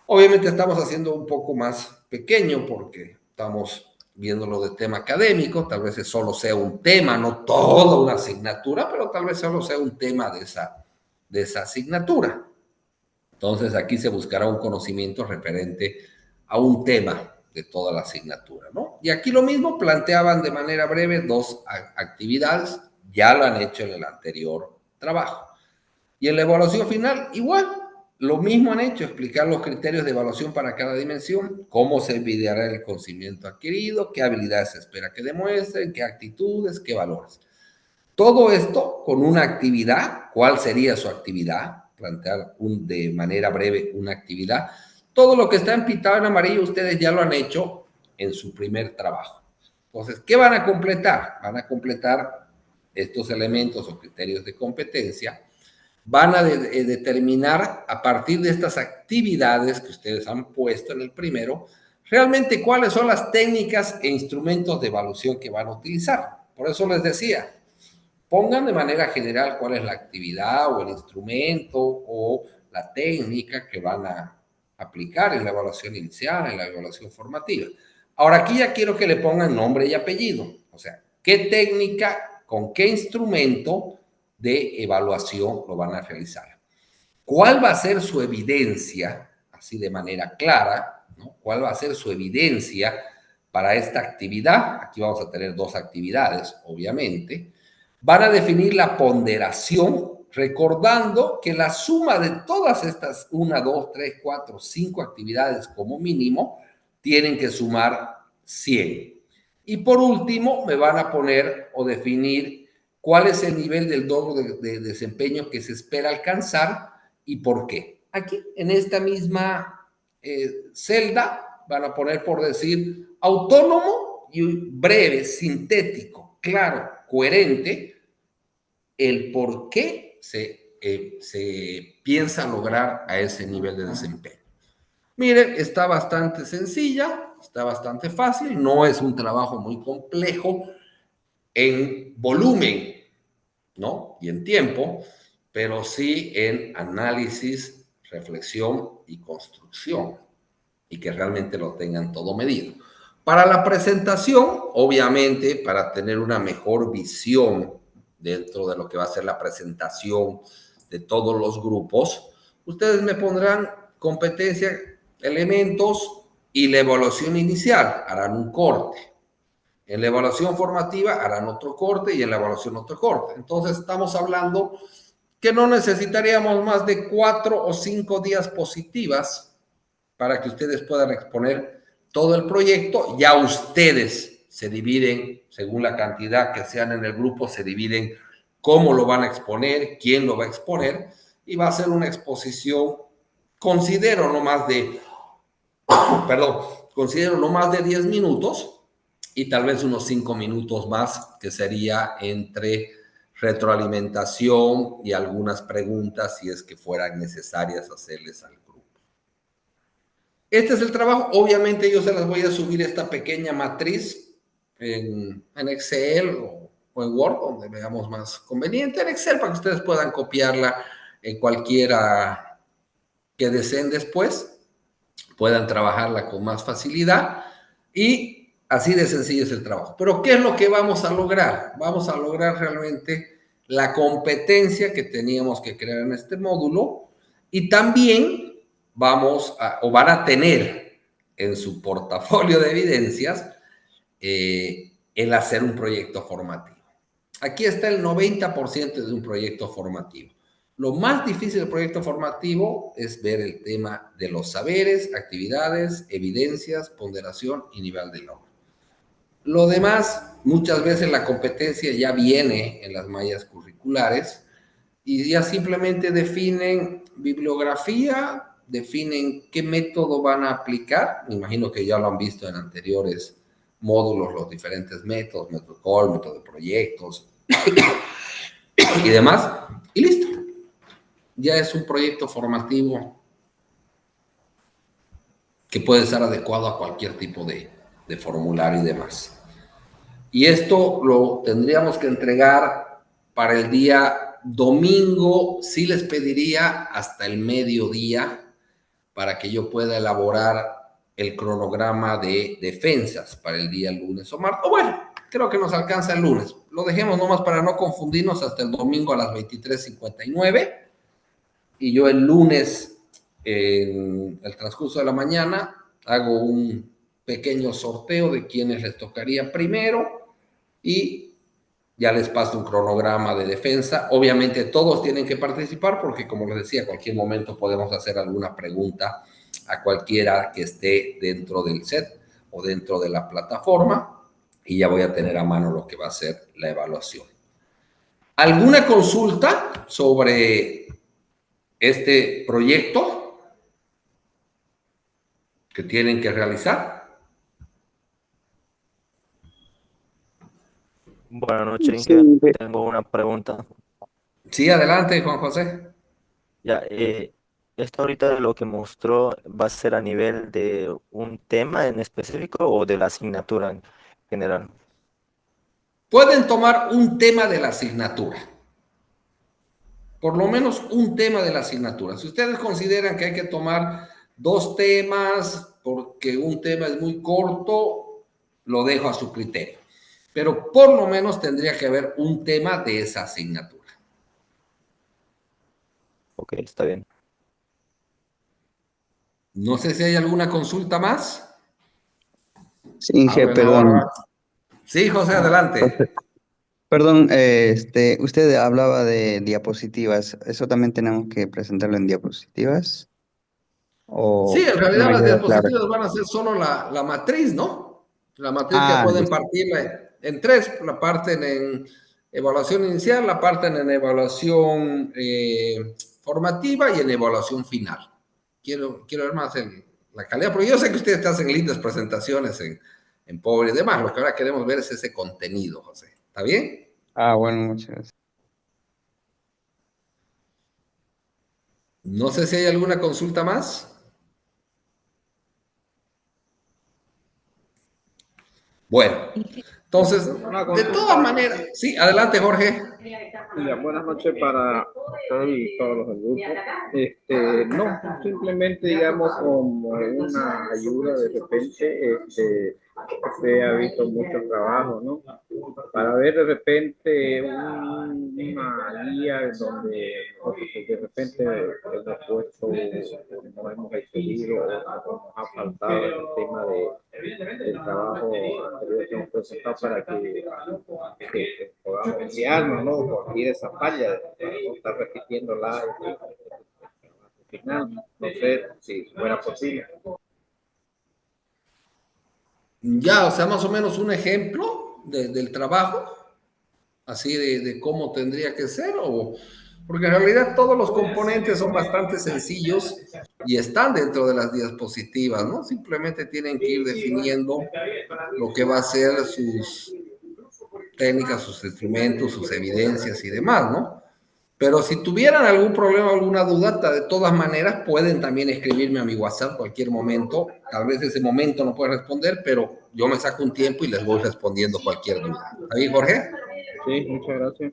Obviamente estamos haciendo un poco más pequeño porque estamos viéndolo de tema académico, tal vez solo sea un tema, no toda una asignatura, pero tal vez solo sea un tema de esa asignatura. Entonces aquí se buscará un conocimiento referente a un tema de toda la asignatura, ¿no? Y aquí lo mismo, planteaban de manera breve dos actividades, ya lo han hecho en el anterior trabajo. Y en la evaluación final, igual, lo mismo han hecho, explicar los criterios de evaluación para cada dimensión, cómo se videará el conocimiento adquirido, qué habilidades se espera que demuestren, qué actitudes, qué valores. Todo esto con una actividad. ¿Cuál sería su actividad? Plantear de manera breve una actividad. Todo lo que está pintado en amarillo ustedes ya lo han hecho en su primer trabajo. Entonces, ¿qué van a completar? Van a completar estos elementos o criterios de competencia. Van a determinar a partir de estas actividades que ustedes han puesto en el primero, realmente cuáles son las técnicas e instrumentos de evaluación que van a utilizar. Por eso les decía, pongan de manera general cuál es la actividad o el instrumento o la técnica que van a aplicar en la evaluación inicial, en la evaluación formativa. Ahora aquí ya quiero que le pongan nombre y apellido. O sea, ¿qué técnica, con qué instrumento de evaluación lo van a realizar? ¿Cuál va a ser su evidencia, así de manera clara, ¿no? ¿Cuál va a ser su evidencia para esta actividad? Aquí vamos a tener dos actividades, obviamente. Van a definir la ponderación, recordando que la suma de todas estas 1, 2, 3, 4, 5 actividades como mínimo tienen que sumar 100. Y por último, me van a poner o definir cuál es el nivel del logro de desempeño que se espera alcanzar y por qué. Aquí, en esta misma celda, van a poner por decir autónomo y breve, sintético, claro, coherente, el por qué se piensa lograr a ese nivel de desempeño. Miren, está bastante sencilla, está bastante fácil, no es un trabajo muy complejo en volumen, ¿no? Y en tiempo, pero sí en análisis, reflexión y construcción, y que realmente lo tengan todo medido. Para la presentación, obviamente, para tener una mejor visión dentro de lo que va a ser la presentación de todos los grupos, ustedes me pondrán competencia, elementos y la evaluación inicial, harán un corte. En la evaluación formativa harán otro corte y en la evaluación otro corte. Entonces estamos hablando que no necesitaríamos más de 4 o 5 diapositivas para que ustedes puedan exponer todo el proyecto. Ya ustedes se dividen, según la cantidad que sean en el grupo, se dividen cómo lo van a exponer, quién lo va a exponer, y va a ser una exposición, considero no más de 10 minutos, y tal vez unos 5 minutos más, que sería entre retroalimentación y algunas preguntas, si es que fueran necesarias hacerles al grupo. Este es el trabajo. Obviamente yo se las voy a subir esta pequeña matriz en Excel o en Word, donde veamos más conveniente. En Excel, para que ustedes puedan copiarla cualquiera que deseen después puedan trabajarla con más facilidad y así de sencillo es el trabajo. Pero ¿qué es lo que vamos a lograr? Vamos a lograr realmente la competencia que teníamos que crear en este módulo y también van a tener en su portafolio de evidencias el hacer un proyecto formativo. Aquí está el 90% de un proyecto formativo. Lo más difícil del proyecto formativo es ver el tema de los saberes, actividades, evidencias, ponderación y nivel de logro. Lo demás, muchas veces la competencia ya viene en las mallas curriculares y ya simplemente definen bibliografía, definen qué método van a aplicar. Me imagino que ya lo han visto en anteriores módulos, los diferentes métodos, método Cole, método de proyectos y demás. Y listo. Ya es un proyecto formativo que puede ser adecuado a cualquier tipo de formulario y demás. Y esto lo tendríamos que entregar para el día domingo. Sí les pediría hasta el mediodía para que yo pueda elaborar el cronograma de defensas para el día lunes o martes. O bueno, creo que nos alcanza el lunes. Lo dejemos nomás para no confundirnos hasta el domingo a las 23:59. Y yo el lunes, en el transcurso de la mañana, hago un pequeño sorteo de quienes les tocaría primero y ya les paso un cronograma de defensa. Obviamente todos tienen que participar porque, como les decía, a cualquier momento podemos hacer alguna pregunta a cualquiera que esté dentro del set o dentro de la plataforma y ya voy a tener a mano lo que va a ser la evaluación. ¿Alguna consulta sobre este proyecto que tienen que realizar? Buenas noches, Inge. Tengo una pregunta. Sí, adelante, Juan José. Ya, esto ahorita de lo que mostró va a ser a nivel de un tema en específico o de la asignatura en general. Pueden tomar un tema de la asignatura. Por lo menos un tema de la asignatura. Si ustedes consideran que hay que tomar 2 temas porque un tema es muy corto, lo dejo a su criterio. Pero por lo menos tendría que haber un tema de esa asignatura. Ok, está bien. No sé si hay alguna consulta más. Sí, Inge, perdón. Sí, José, adelante. Perdón, usted hablaba de diapositivas. ¿Eso también tenemos que presentarlo en diapositivas? Sí, en realidad no me las queda claro? diapositivas van a ser solo la matriz, ¿no? La matriz que pueden Listo. partirla en 3, la parten en evaluación inicial, la parten en evaluación formativa y en evaluación final. Quiero ver más en la calidad, porque yo sé que ustedes hacen lindas presentaciones en Power y demás. Lo que ahora queremos ver es ese contenido, José. ¿Está bien? Bueno, muchas gracias. No sé si hay alguna consulta más. Bueno, entonces, de todas maneras, sí, adelante, Jorge. Buenas noches para usted y todos los del grupo. No, simplemente digamos como una ayuda de repente, usted ha visto mucho trabajo, ¿no? Para ver de repente una guía donde de repente hemos puesto, no hemos recibido o nos ha faltado en el tema del trabajo anterior que hemos presentado para que podamos guiarnos, ¿no? Corregir esa falla, para no estar repitiéndola al final. No sé si fuera posible. Ya, o sea, más o menos un ejemplo del trabajo, así de cómo tendría que ser, porque en realidad todos los componentes son bastante sencillos y están dentro de las diapositivas, ¿no? Simplemente tienen que ir definiendo lo que va a ser sus técnicas, sus instrumentos, sus evidencias y demás, ¿no? Pero si tuvieran algún problema, alguna duda, de todas maneras pueden también escribirme a mi WhatsApp cualquier momento. Tal vez ese momento no pueda responder, pero yo me saco un tiempo y les voy respondiendo cualquier duda. ¿Está bien, Jorge? Sí, muchas gracias.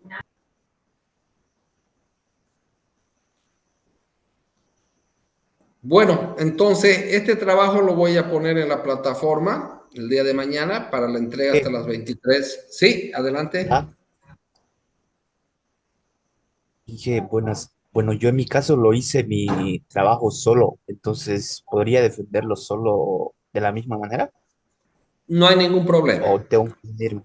Bueno, entonces este trabajo lo voy a poner en la plataforma el día de mañana para la entrega hasta las 23. Sí, adelante. Ah, dije, buenas. Bueno, yo en mi caso lo hice mi trabajo solo, entonces ¿podría defenderlo solo de la misma manera? No hay ningún problema. ¿O tengo que unirme?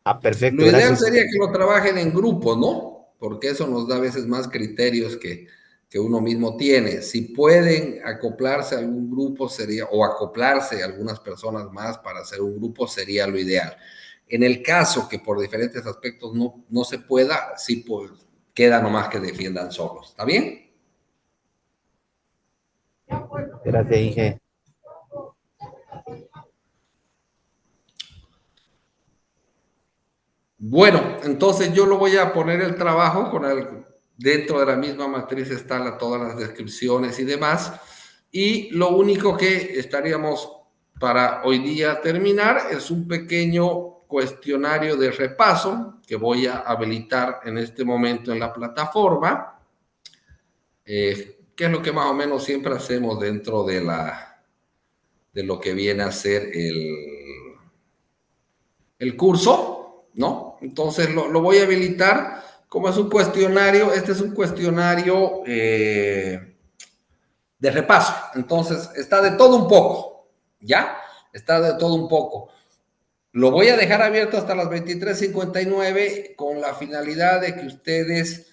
Ah, Lo perfecto, ideal gracias. sería que lo trabajen en grupo, ¿no? Porque eso nos da a veces más criterios que uno mismo tiene. Si pueden acoplarse a algún grupo sería, o acoplarse a algunas personas más para hacer un grupo sería lo ideal. En el caso que por diferentes aspectos no se pueda, sí pues queda nomás que defiendan solos. ¿Está bien? Gracias, dije. Bueno, entonces yo lo voy a poner el trabajo dentro de la misma matriz están todas las descripciones y demás. Y lo único que estaríamos para hoy día terminar es un pequeño cuestionario de repaso que voy a habilitar en este momento en la plataforma, que es lo que más o menos siempre hacemos dentro de lo que viene a ser el curso, ¿no? Entonces lo voy a habilitar. Como es un cuestionario, este es un cuestionario de repaso. Entonces está de todo un poco, ¿ya? Está de todo un poco. Lo voy a dejar abierto hasta las 23:59 con la finalidad de que ustedes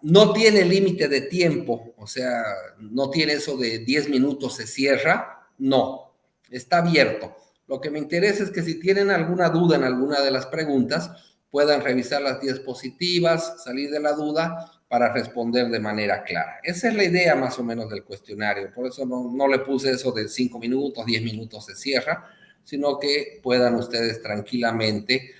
no tiene límite de tiempo, o sea, no tiene eso de 10 minutos se cierra, no, está abierto. Lo que me interesa es que si tienen alguna duda en alguna de las preguntas, puedan revisar las diapositivas, salir de la duda para responder de manera clara. Esa es la idea más o menos del cuestionario, por eso no le puse eso de 5 minutos, 10 minutos se cierra, sino que puedan ustedes tranquilamente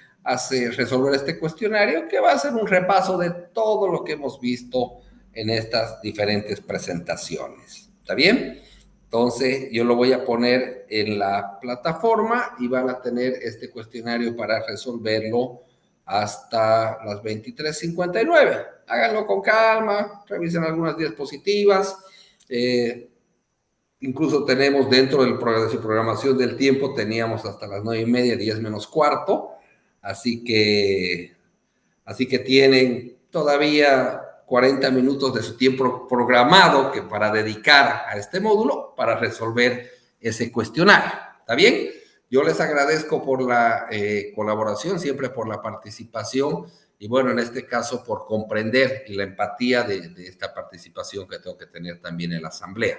resolver este cuestionario que va a ser un repaso de todo lo que hemos visto en estas diferentes presentaciones. ¿Está bien? Entonces yo lo voy a poner en la plataforma y van a tener este cuestionario para resolverlo hasta las 23:59. Háganlo con calma, revisen algunas diapositivas. Incluso tenemos dentro de su programación del tiempo, teníamos hasta las 9:30, 10 menos cuarto. Así que, así que tienen todavía 40 minutos de su tiempo programado que para dedicar a este módulo para resolver ese cuestionario. ¿Está bien? Yo les agradezco por la colaboración, siempre por la participación y bueno, en este caso por comprender y la empatía de esta participación que tengo que tener también en la asamblea.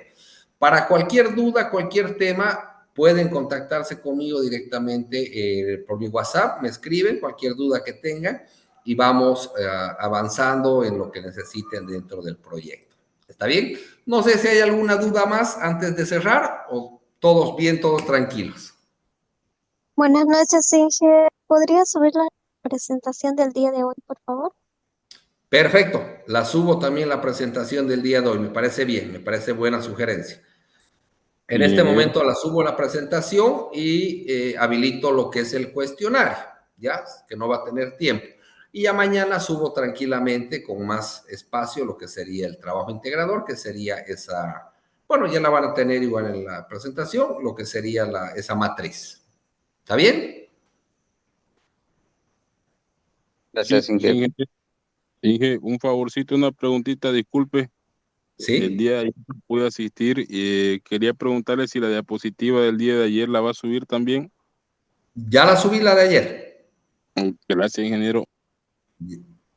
Para cualquier duda, cualquier tema, pueden contactarse conmigo directamente por mi WhatsApp, me escriben cualquier duda que tengan y vamos avanzando en lo que necesiten dentro del proyecto. ¿Está bien? No sé si hay alguna duda más antes de cerrar o todos bien, todos tranquilos. Buenas noches, Inge. ¿Podría subir la presentación del día de hoy, por favor? Perfecto, la subo también la presentación del día de hoy, me parece bien, me parece buena sugerencia. En este Ingeniero, momento la subo la presentación y habilito lo que es el cuestionario, ya que no va a tener tiempo. Y ya mañana subo tranquilamente con más espacio lo que sería el trabajo integrador, que sería esa, bueno, ya la van a tener igual en la presentación, lo que sería esa matriz. ¿Está bien? Gracias, Inge. Inge, un favorcito, una preguntita, disculpe. El Sí. día de ayer no pude asistir y quería preguntarle si la diapositiva del día de ayer la va a subir también. Ya la subí la de ayer. Gracias, ingeniero.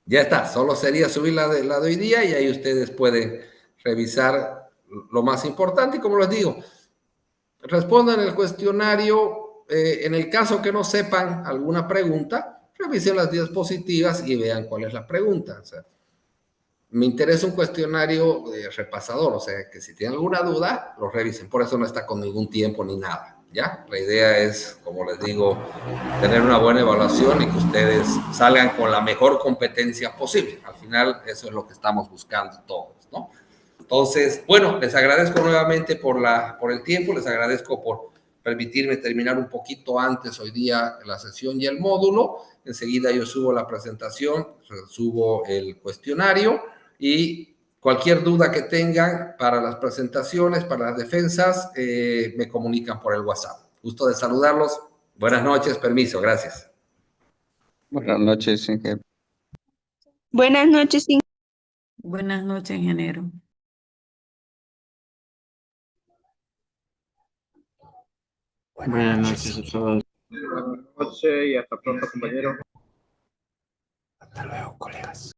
Ya está, solo sería subir la de hoy día y ahí ustedes pueden revisar lo más importante y como les digo, respondan el cuestionario. En el caso que no sepan alguna pregunta, revisen las diapositivas y vean cuál es la pregunta. O sea, me interesa un cuestionario repasador, o sea, que si tienen alguna duda, lo revisen. Por eso no está con ningún tiempo ni nada, ¿ya? La idea es, como les digo, tener una buena evaluación y que ustedes salgan con la mejor competencia posible. Al final, eso es lo que estamos buscando todos, ¿no? Entonces, bueno, les agradezco nuevamente por el tiempo, les agradezco por permitirme terminar un poquito antes hoy día la sesión y el módulo. Enseguida yo subo la presentación, subo el cuestionario y Cualquier duda que tengan para las presentaciones, para las defensas, me comunican por el WhatsApp. Gusto de saludarlos. Buenas noches, permiso, gracias. Buenas noches, ingeniero. Buenas noches, Buenas noches, ingeniero. Buenas noches a todos. Buenas noches y hasta pronto, compañeros. Hasta luego, colegas.